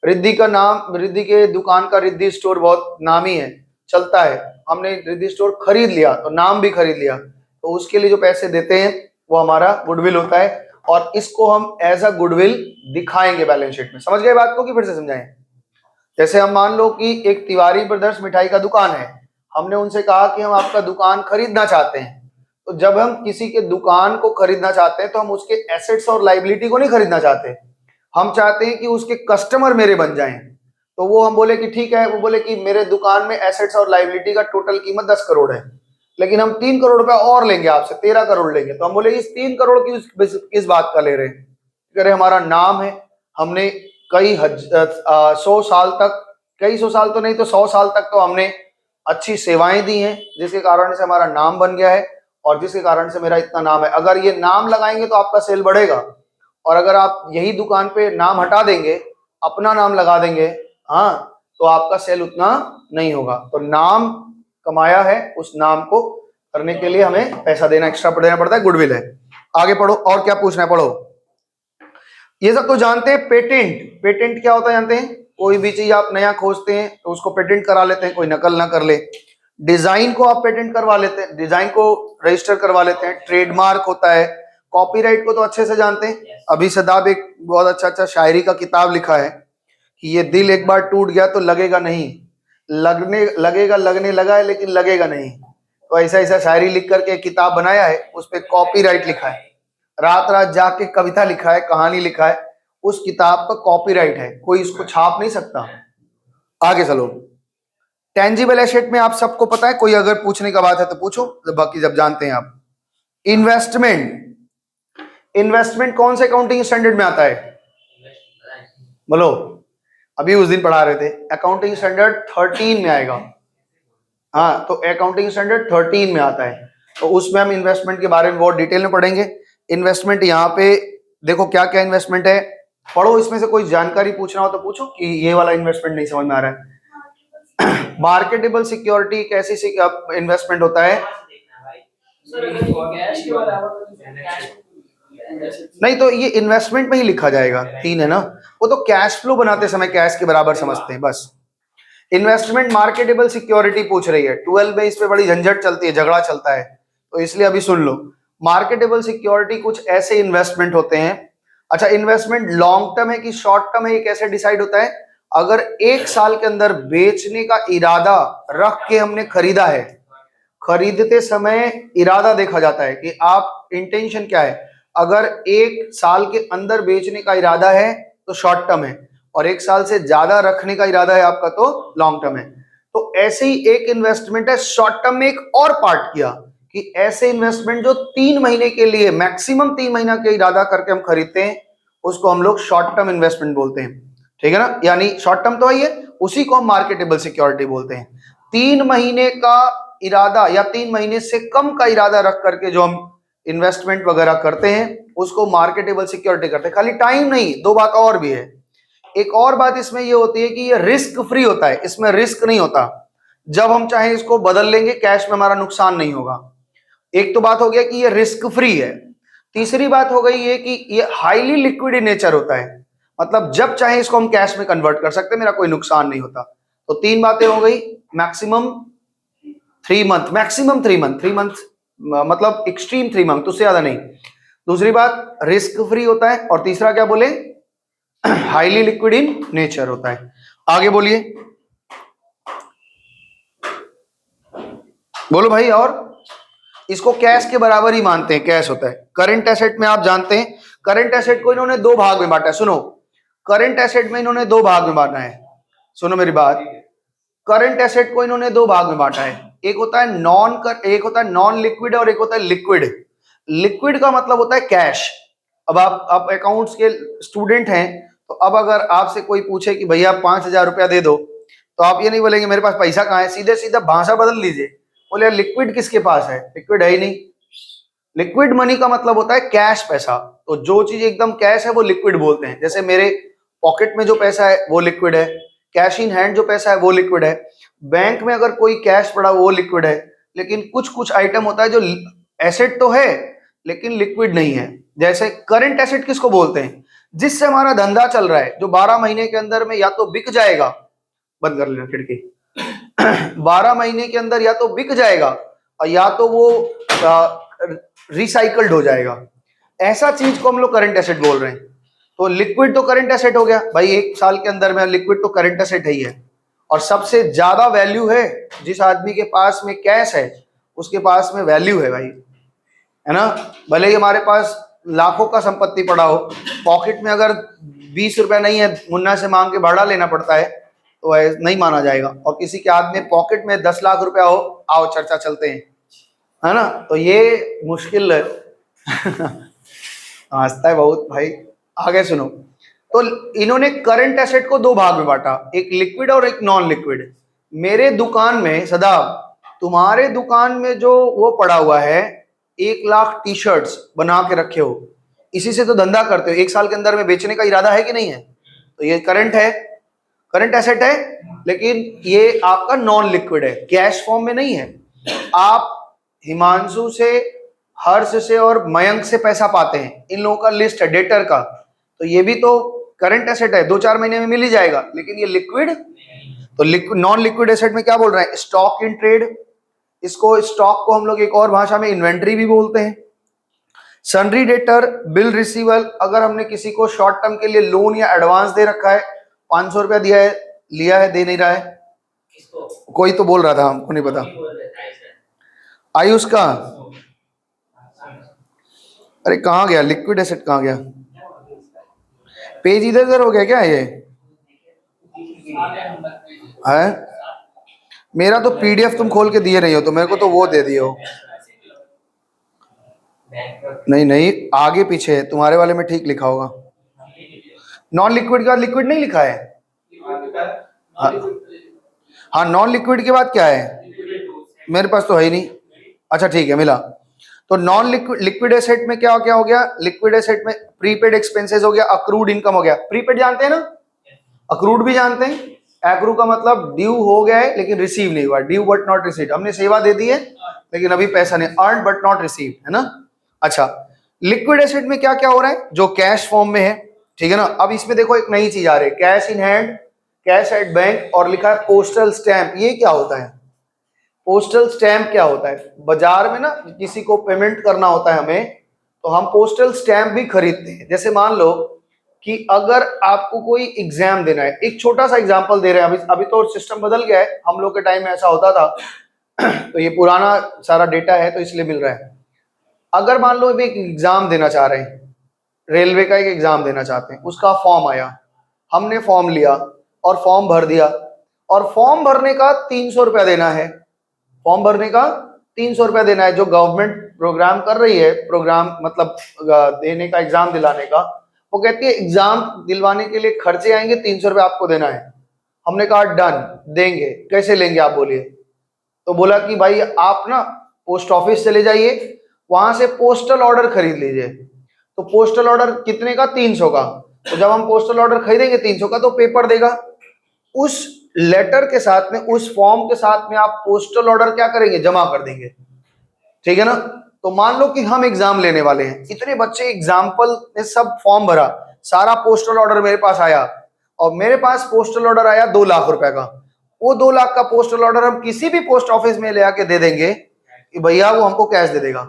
रिद्धि का नाम, रिद्धि के दुकान का रिद्धि स्टोर बहुत नामी है, चलता है, हमने रिद्धि स्टोर खरीद लिया तो नाम भी खरीद लिया, तो उसके लिए जो पैसे देते हैं वो हमारा गुडविल होता है, और इसको हम एज अ गुडविल दिखाएंगे बैलेंस शीट में। समझ गए बात को कि फिर से समझाएं। जैसे हम मान लो कि एक तिवारी ब्रदर्स मिठाई का दुकान है, हमने उनसे कहा कि हम आपका दुकान खरीदना चाहते हैं। तो जब हम किसी के दुकान को खरीदना चाहते हैं तो हम उसके एसेट्स और लाइबिलिटी को नहीं खरीदना चाहते, हम चाहते हैं कि उसके कस्टमर मेरे बन जाएं। तो वो हम बोले कि ठीक है, वो बोले कि मेरे दुकान में एसेट्स और लाइबिलिटी का टोटल कीमत 10 करोड़ है, लेकिन हम 3 करोड़ रुपया और लेंगे आपसे, 13 करोड़ लेंगे। तो हम बोले इस 3 करोड़ की किस बात का ले रहे हैं, कह रहे हमारा नाम है, हमने कई 100 साल तक, कई 100 साल तो नहीं तो 100 साल तक तो हमने अच्छी सेवाएं दी हैं, जिसके कारण से हमारा नाम बन गया है, और जिसके कारण से मेरा इतना नाम है। अगर ये नाम लगाएंगे तो आपका सेल बढ़ेगा, और अगर आप यही दुकान पे नाम हटा देंगे, अपना नाम लगा देंगे, हाँ, तो आपका सेल उतना नहीं होगा। तो नाम कमाया है, उस नाम को करने के लिए हमें पैसा देना, एक्स्ट्रा देना पड़ता है, गुडविल है। आगे पढ़ो, और क्या पूछना है पढ़ो। ये सब तो जानते हैं। पेटेंट, पेटेंट क्या होता है जानते हैं, कोई भी चीज आप नया खोजते हैं तो उसको पेटेंट करा लेते हैं, कोई नकल ना कर ले। डिजाइन को आप पेटेंट करवा लेते हैं, डिजाइन को रजिस्टर करवा लेते हैं। ट्रेडमार्क होता है। कॉपीराइट को तो अच्छे से जानते हैं, अभी सदाब एक बहुत अच्छा शायरी का किताब लिखा है कि ये दिल एक बार टूट गया तो लगेगा नहीं, लगने लगा है लेकिन लगेगा नहीं। तो ऐसा ऐसा शायरी लिख करके एक किताब बनाया है, उस पर कॉपीराइट लिखा है। रात रात जाके कविता लिखा है, कहानी लिखा है, उस किताब का कॉपीराइट है, कोई इसको छाप नहीं सकता। आगे चलो। टेंजिबल एसेट में आप सबको पता है, कोई अगर पूछने का बात है तो पूछो, बाकी जब जानते हैं आप। इन्वेस्टमेंट, इन्वेस्टमेंट कौन से अकाउंटिंग स्टैंडर्ड में आता है, बोलो। अभी उस दिन पढ़ा रहे थे, अकाउंटिंग स्टैंडर्ड 13 में आएगा। हाँ, तो अकाउंटिंग स्टैंडर्ड 13 में आता है, तो उसमें हम इन्वेस्टमेंट के बारे में बहुत डिटेल में पढ़ेंगे। इन्वेस्टमेंट यहाँ पे देखो क्या क्या इन्वेस्टमेंट है, पढ़ो। इसमें से कोई जानकारी पूछना हो तो पूछो कि ये वाला इन्वेस्टमेंट नहीं समझ में आ रहा है। मार्केटेबल सिक्योरिटी एक ऐसी इन्वेस्टमेंट होता है, नहीं तो ये इन्वेस्टमेंट में ही लिखा जाएगा, 3 है ना, वो तो कैश फ्लो बनाते समय कैश के बराबर समझते हैं बस। इन्वेस्टमेंट मार्केटेबल सिक्योरिटी पूछ रही है 12 में, इस पे बड़ी झंझट चलती है, झगड़ा चलता है, तो इसलिए अभी सुन लो। मार्केटेबल सिक्योरिटी कुछ ऐसे इन्वेस्टमेंट होते हैं। अच्छा, इन्वेस्टमेंट लॉन्ग टर्म है कि शॉर्ट टर्म है, ये कैसे डिसाइड होता है, अगर 1 साल के अंदर बेचने का इरादा रख के हमने खरीदा है, खरीदते समय इरादा देखा जाता है कि आप इंटेंशन क्या है। अगर 1 साल के अंदर बेचने का इरादा है तो शॉर्ट टर्म है, और 1 साल से ज्यादा रखने का इरादा है आपका तो लॉन्ग टर्म है। तो ऐसे ही एक इन्वेस्टमेंट है, शॉर्ट टर्म में एक और पार्ट किया कि ऐसे इन्वेस्टमेंट जो 3 महीने के लिए, मैक्सिमम 3 महीना के इरादा करके हम खरीदते हैं, उसको हम लोग शॉर्ट टर्म इन्वेस्टमेंट बोलते हैं, ठीक है ना। यानी शॉर्ट टर्म तो है, उसी को हम मार्केटेबल सिक्योरिटी बोलते हैं। 3 महीने का इरादा या 3 महीने से कम का इरादा रख करके जो हम इन्वेस्टमेंट वगैरह करते हैं उसको मार्केटेबल सिक्योरिटी करते हैं। खाली टाइम नहीं, 2 बात और भी है। एक और बात इसमें ये होती है कि ये रिस्क फ्री होता है, इसमें रिस्क नहीं होता। जब हम चाहें इसको बदल लेंगे, कैश में हमारा नुकसान नहीं होगा। एक तो बात हो गया कि ये रिस्क फ्री है। तीसरी बात हो गई ये कि ये हाईली लिक्विड इन नेचर होता है, मतलब जब चाहे इसको हम कैश में कन्वर्ट कर सकते हैं, मेरा कोई नुकसान नहीं होता। तो 3 बातें हो गई, maximum 3 month, maximum 3 month, 3 month मतलब एक्सट्रीम 3 मंथ, उससे ज्यादा नहीं। दूसरी बात रिस्क फ्री होता है, और तीसरा क्या बोले, हाईली लिक्विड इन नेचर होता है। आगे बोलिए, बोलो भाई। और इसको कैश के बराबर ही मानते हैं, कैश होता है। करंट एसेट में आप जानते हैं, करंट एसेट को इन्होंने 2 भाग में बांटा है। सुनो, करंट एसेट में इन्होंने 2 भाग में बांटा है, सुनो मेरी बात। करंट एसेट को इन्होंने 2 भाग में बांटा है, एक होता है नॉन लिक्विड और एक होता है लिक्विड। लिक्विड का मतलब होता है कैश। अब आप अकाउंट्स के स्टूडेंट हैं, तो अब अगर आपसे कोई पूछे कि भैया 5,000 रुपया दे दो, तो आप ये नहीं बोलेंगे मेरे पास पैसा कहाँ है, सीधे सीधा भाषा बदल लीजिए, बोले लिक्विड किसके पास है, लिक्विड है ही नहीं। लिक्विड मनी का मतलब होता है कैश पैसा। तो जो चीज एकदम कैश है वो लिक्विड बोलते हैं। जैसे मेरे पॉकेट में जो पैसा है वो लिक्विड है, कैश इन हैंड जो पैसा है वो लिक्विड है, बैंक में अगर कोई कैश पड़ा वो लिक्विड है। लेकिन कुछ कुछ आइटम होता है जो एसेट तो है लेकिन लिक्विड नहीं है। जैसे करंट एसेट किसको बोलते हैं, जिससे हमारा धंधा चल रहा है, जो 12 महीने के अंदर में या तो बिक जाएगा, बंद कर लेना खिड़की 12 महीने के अंदर या तो बिक जाएगा और या तो वो रिसाइकल्ड हो जाएगा। ऐसा चीज को हम लोग करंट एसेट बोल रहे हैं। तो लिक्विड तो करंट एसेट हो गया भाई, 1 साल के अंदर में लिक्विड तो करंट एसेट ही है। और सबसे ज्यादा वैल्यू है, जिस आदमी के पास में कैश है उसके पास में वैल्यू है भाई, है ना। भले ही हमारे पास लाखों का संपत्ति पड़ा हो, पॉकेट में अगर 20 रुपया नहीं है, मुन्ना से मांग के भाड़ा लेना पड़ता है, तो नहीं माना जाएगा। और किसी के आदमी पॉकेट में 10 लाख रुपया हो, आओ चर्चा चलते हैं, है ना। तो ये मुश्किल है हंसता है बहुत भाई। आगे सुनो, तो इन्होंने करंट एसेट को 2 भाग में बांटा, एक लिक्विड और एक नॉन लिक्विड। मेरे दुकान में सदा, तुम्हारे दुकान में जो वो पड़ा हुआ है 1 लाख टी शर्ट्स बना के रखे हो, इसी से तो धंधा करते हो, 1 साल के अंदर में बेचने का इरादा है कि नहीं है, तो ये करंट है, करंट एसेट है। लेकिन ये आपका नॉन लिक्विड है, कैश फॉर्म में नहीं है। आप हिमांशु से, हर्ष से और मयंक से पैसा पाते हैं, इन लोगों का लिस्ट है डेटर का, तो ये भी तो करंट एसेट है, 2-4 महीने में मिल ही जाएगा। लेकिन ये लिक्विड, तो लिक्विड नॉन लिक्विड एसेट में क्या बोल रहे हैं, स्टॉक इन ट्रेड। इसको स्टॉक को हम लोग एक और भाषा में इन्वेंट्री भी बोलते हैं। सन्ड्री डेटर, बिल रिसीवल, अगर हमने किसी को शॉर्ट टर्म के लिए लोन या एडवांस दे रखा है, 500 रुपया दिया है, लिया है, दे नहीं रहा है, किसको? कोई तो बोल रहा था, हमको नहीं पता। बोल रहे थे ऐसे। आयुष का, अरे कहाँ गया लिक्विड एसेट, कहाँ गया पेज, इधर उधर हो गया क्या ये है। मेरा तो पीडीएफ तुम खोल के दिए नहीं हो, तो मेरे को तो वो दे दिए हो। नहीं नहीं, आगे पीछे है, तुम्हारे वाले में ठीक लिखा होगा। नॉन लिक्विड के बाद लिक्विड नहीं लिखा है। हाँ, नॉन लिक्विड के बाद क्या है, मेरे पास तो है ही नहीं। अच्छा ठीक है, मिला। तो नॉन लिक्विड एसेट में क्या क्या हो गया, लिक्विड एसेट में प्रीपेड एक्सपेंसेस हो गया, अक्रूड इनकम हो गया। प्रीपेड जानते हैं ना, अक्रूड भी जानते हैं। एक्रू का मतलब ड्यू हो गया है लेकिन रिसीव नहीं हुआ, ड्यू बट नॉट रिसीव। हमने सेवा दे दी है लेकिन अभी पैसा नहीं, अर्न बट नॉट रिसीव, है ना। अच्छा, लिक्विड एसेट में क्या क्या हो रहा है, जो कैश फॉर्म में है, ठीक है ना। अब इसमें देखो एक नई चीज आ रही है, cash in hand, cash at bank, और लिखा है पोस्टल स्टैंप। ये क्या होता है, पोस्टल स्टैंप क्या होता है, बाजार में ना किसी को पेमेंट करना होता है हमें, तो हम पोस्टल स्टैंप भी खरीदते हैं। जैसे मान लो कि अगर आपको कोई एग्जाम देना है, एक छोटा सा एग्जांपल दे रहे हैं, अभी तो सिस्टम बदल गया है, हम लोग के टाइम में ऐसा होता था तो ये पुराना सारा डेटा है तो इसलिए मिल रहा है। अगर मान लो एक एग्जाम देना चाह रहे हैं, रेलवे का एक एग्जाम देना चाहते हैं, उसका फॉर्म आया, हमने फॉर्म लिया और फॉर्म भर दिया, और फॉर्म भरने का 300 रुपया देना है, फॉर्म भरने का 300 रुपया देना है। जो गवर्नमेंट प्रोग्राम कर रही है, प्रोग्राम मतलब देने का, एग्जाम दिलाने का, वो कहती है एग्जाम दिलवाने के लिए खर्चे आएंगे 300 रुपया आपको देना है। हमने कहा डन, देंगे। कैसे लेंगे आप बोलिए? तो बोला कि भाई आप ना पोस्ट ऑफिस चले जाइए, वहां से पोस्टल ऑर्डर खरीद लीजिए। तो पोस्टल ऑर्डर कितने का? 300 का। तो जब हम पोस्टल ऑर्डर खरीदेंगे 300 का, तो पेपर देगा। उस लेटर के साथ में, उस फॉर्म के साथ में आप पोस्टल ऑर्डर क्या करेंगे? जमा कर देंगे। ठीक है ना? तो मान लो कि हम एग्जाम लेने वाले हैं, इतने बच्चे एग्जाम्पल ने सब फॉर्म भरा, सारा पोस्टल ऑर्डर मेरे पास आया, और मेरे पास पोस्टल ऑर्डर आया 2 लाख रुपए का। वो 2 लाख का पोस्टल ऑर्डर हम किसी भी पोस्ट ऑफिस में ले आके दे देंगे कि भैया वो हमको कैश दे देगा।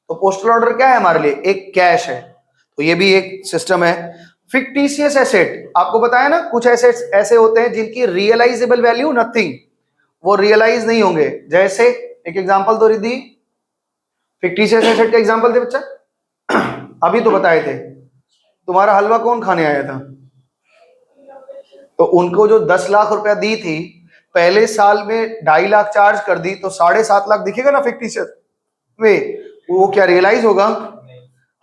तो पोस्टल ऑर्डर क्या है हमारे लिए? एक कैश है। तो ये भी एक सिस्टम है। फिक्टिशियस एसेट, आपको बताया ना, कुछ एसेट्स ऐसे होते हैं जिनकी रियलाइजेबल वैल्यू नथिंग, वो रियलाइज नहीं होंगे। जैसे एक एग्जांपल तो दी, फिक्टिशियस एसेट का एग्जांपल दे बच्चा। अभी तो बताए थे। तुम्हारा हलवा कौन खाने आया था? तो उनको जो 10 लाख रुपया दी थी, पहले साल में 2.5 लाख चार्ज कर दी, तो 7.5 लाख दिखेगा ना फिक्टिशियस में, वो क्या रियलाइज होगा?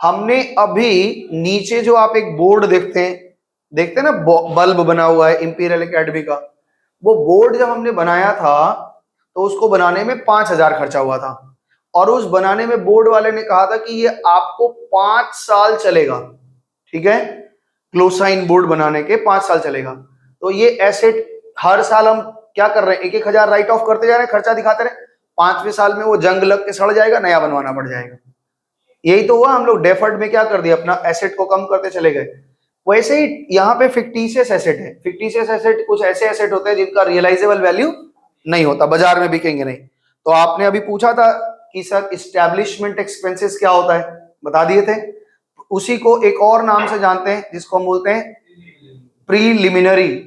हमने अभी नीचे जो आप एक बोर्ड देखते हैं ना, बल्ब बना हुआ है इंपीरियल एकेडमी का, वो बोर्ड जब हमने बनाया था तो उसको बनाने में 5,000 खर्चा हुआ था, और उस बनाने में बोर्ड वाले ने कहा था कि ये आपको 5 साल चलेगा। ठीक है, क्लोसाइन बोर्ड बनाने के 5 साल चलेगा। तो ये एसेट हर साल हम क्या कर रहे हैं? 1,000 राइट ऑफ करते जा रहे हैं, खर्चा दिखाते रहे। 5वें साल में वो जंग लग के सड़ जाएगा, नया बनवाना पड़ जाएगा। यही तो हुआ, हम लोग डेफर्ड में क्या कर दिया? अपना एसेट को कम करते चले गए। वैसे ही यहाँ पे फिक्टिशियस एसेट है। फिक्टिशियस एसेट कुछ ऐसे एसेट होते हैं जिनका रियलाइजेबल वैल्यू नहीं होता, बाजार में बिकेंगे नहीं। तो आपने अभी पूछा था कि सर इस्टेब्लिशमेंट एक्सपेंसेस क्या होता है, बता दिए थे। उसी को एक और नाम से जानते हैं जिसको हम बोलते हैं प्रीलिमिनरी।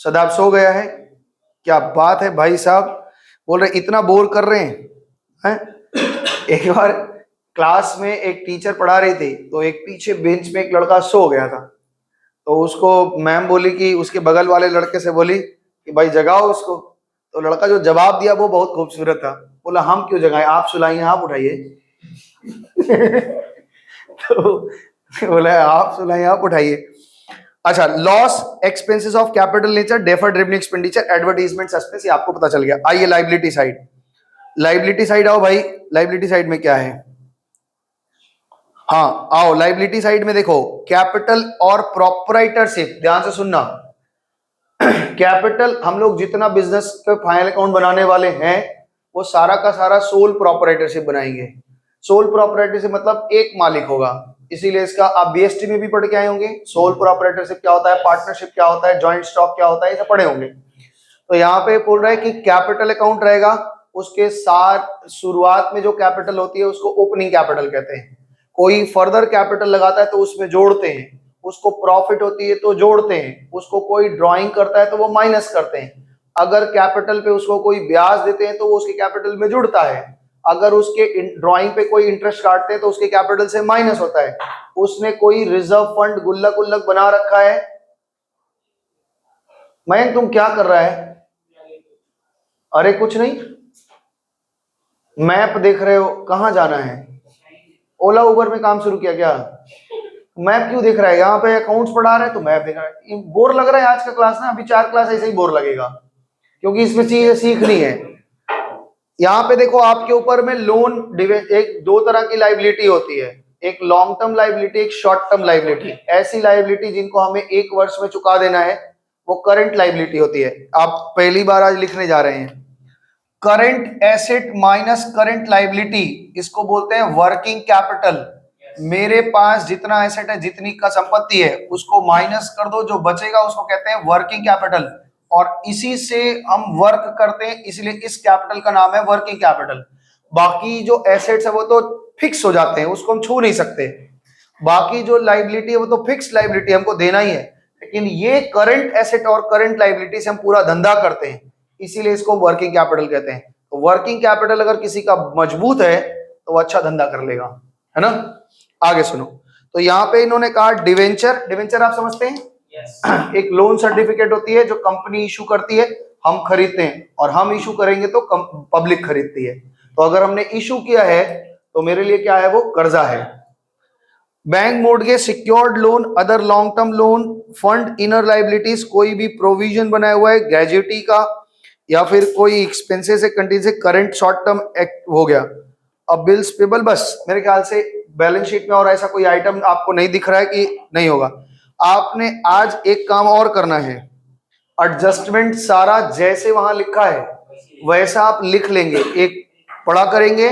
सदाब सो गया है? क्या बात है भाई साहब, बोल रहे इतना बोर कर रहे हैं। एक बार क्लास में एक टीचर पढ़ा रही थी, तो एक पीछे बेंच में एक लड़का सो गया था। तो उसको मैम बोली कि उसके बगल वाले लड़के से बोली कि भाई जगाओ उसको। तो लड़का जो जवाब दिया वो बहुत खूबसूरत था। बोला हम क्यों जगाएं, आप सुलाइए, आप उठाइए। तो बोला आप सुलाइए, आप उठाइए। अच्छा, loss expenses of capital nature, deferred revenue expenditure, advertisement suspense, ये आपको पता चल गया। आइए लाइबिलिटी साइड। लाइबिलिटी साइड आओ भाई। लाइबिलिटी साइड में क्या है? हाँ आओ, लाइबिलिटी साइड में देखो कैपिटल और प्रोप्राइटरशिप। ध्यान से सुनना। कैपिटल, हम लोग जितना बिजनेस के फाइनल अकाउंट बनाने वाले हैं वो सारा का सारा सोल प्रोप्राइटरशिप बनाएंगे। सोल प्रोप्राइटरशिप मतलब एक मालिक होगा, इसीलिए इसका आप बीएसटी में भी पढ़ के आए होंगे। सोल प्रोप्राइटरशिप क्या होता है, पार्टनरशिप क्या होता है, जॉइंट स्टॉक क्या होता है, ये सब पढ़े होंगे। तो यहाँ पे बोल रहा है कि कैपिटल अकाउंट रहेगा, उसके साथ शुरुआत में जो कैपिटल होती है उसको ओपनिंग कैपिटल कहते हैं। कोई फर्दर कैपिटल लगाता है तो उसमें जोड़ते हैं, उसको प्रॉफिट होती है तो जोड़ते हैं, उसको कोई ड्राइंग करता है तो वो माइनस करते हैं। अगर कैपिटल पे उसको कोई ब्याज देते हैं तो वो उसके कैपिटल में जुड़ता है। अगर उसके ड्राइंग पे कोई इंटरेस्ट काटते हैं तो उसके कैपिटल से माइनस होता है। उसने कोई रिजर्व फंड गुल्लक उल्लक बना रखा है। मयंक तुम क्या कर रहा है? अरे कुछ नहीं, मैप देख रहे हो, कहाँ जाना है? ओला उबर में काम शुरू किया क्या? मैप क्यों देख रहा है? यहाँ पे अकाउंट्स पढ़ा रहे हैं तो मैप देख रहा है। बोर लग रहा है आज का क्लास ना? अभी 4 क्लास ऐसे ही बोर लगेगा, क्योंकि इसमें चीजें सीखनी है। यहाँ पे देखो आपके ऊपर में लोन, एक 2 तरह की लाइबिलिटी होती है, एक लॉन्ग टर्म लाइबिलिटी, एक शॉर्ट टर्म लाइबिलिटी। ऐसी लाइबिलिटी जिनको हमें 1 वर्ष में चुका देना है वो करंट लाइबिलिटी होती है। आप पहली बार आज लिखने जा रहे हैं, current asset minus current liability, इसको बोलते हैं वर्किंग कैपिटल। मेरे पास जितना एसेट है, जितनी का संपत्ति है, उसको माइनस कर दो, जो बचेगा उसको कहते हैं वर्किंग कैपिटल। और इसी से हम वर्क करते हैं, इसलिए इस कैपिटल का नाम है वर्किंग कैपिटल। बाकी जो एसेट्स है वो तो फिक्स हो जाते हैं, उसको हम छू नहीं सकते। बाकी जो लाइबिलिटी है वो तो फिक्स लाइबिलिटी, हमको देना ही है। लेकिन ये करंट एसेट और करंट लाइबिलिटी से हम पूरा धंधा करते हैं, इसीलिए इसको वर्किंग कैपिटल कहते हैं। तो वर्किंग कैपिटल अगर किसी का मजबूत है तो वो अच्छा धंधा कर लेगा, है ना? आगे सुनो। तो यहाँ पे इन्होंने कहा डिवेंचर, डिवेंचर आप समझते हैं, यस एक लोन सर्टिफिकेट होती है जो कंपनी इशू करती है, हम खरीदते हैं, और हम इशू करेंगे तो पब्लिक खरीदती है। तो अगर हमने इशू किया है तो मेरे लिए क्या है, वो कर्जा है। Bank mortgage, secured loan, other long term loan, fund, inner liabilities, कोई भी प्रोविजन बनाया हुआ है ग्रेजुटी का, या फिर कोई एक्सपेंसेस से कंटिन्यू से करंट शॉर्ट टर्म एक्ट हो गया। अब बिल्स पेबल, बस मेरे ख्याल से बैलेंस शीट में और ऐसा कोई आइटम आपको नहीं दिख रहा है कि नहीं होगा। आपने आज एक काम और करना है, एडजस्टमेंट सारा जैसे वहां लिखा है वैसा आप लिख लेंगे, एक पढ़ा करेंगे,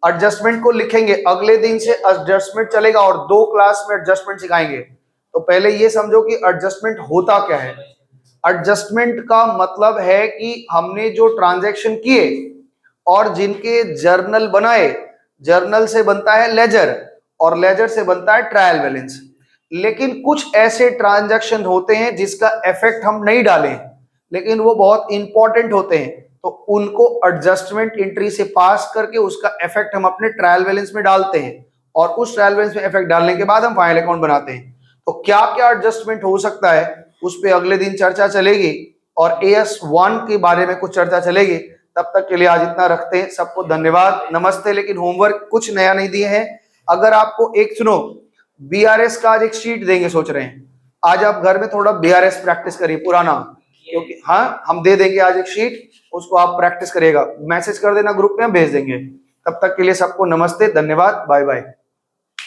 एडजस्टमेंट को लिखेंगे, अगले दिन से एडजस्टमेंट चलेगा और 2 क्लास में एडजस्टमेंट सिखाएंगे। तो पहले ये समझो कि एडजस्टमेंट होता क्या है। एडजस्टमेंट का मतलब है कि हमने जो ट्रांजैक्शन किए और जिनके जर्नल बनाए, जर्नल से बनता है लेजर और लेजर से बनता है ट्रायल बैलेंस। लेकिन कुछ ऐसे ट्रांजैक्शन होते हैं जिसका इफेक्ट हम नहीं डालें लेकिन वो बहुत इंपॉर्टेंट होते हैं, तो उनको एडजस्टमेंट एंट्री से पास करके उसका इफेक्ट हम अपने ट्रायल बैलेंस में डालते हैं और उस ट्रायल बैलेंस में इफेक्ट डालने के बाद हम फाइनल अकाउंट बनाते हैं। तो क्या क्या एडजस्टमेंट हो सकता है उस पर अगले दिन चर्चा चलेगी और AS1 के बारे में कुछ चर्चा चलेगी। तब तक के लिए आज इतना रखते हैं। सबको धन्यवाद, नमस्ते। लेकिन होमवर्क कुछ नया नहीं दिए हैं। अगर आपको एक सुनो, BRS का आज एक शीट देंगे सोच रहे हैं, आज आप घर में थोड़ा BRS प्रैक्टिस करिए पुराना, क्योंकि हाँ हम दे देंगे आज एक शीट, उसको आप प्रैक्टिस करिएगा, मैसेज कर देना ग्रुप में, हम भेज देंगे। तब तक के लिए सबको नमस्ते, धन्यवाद, बाय बाय।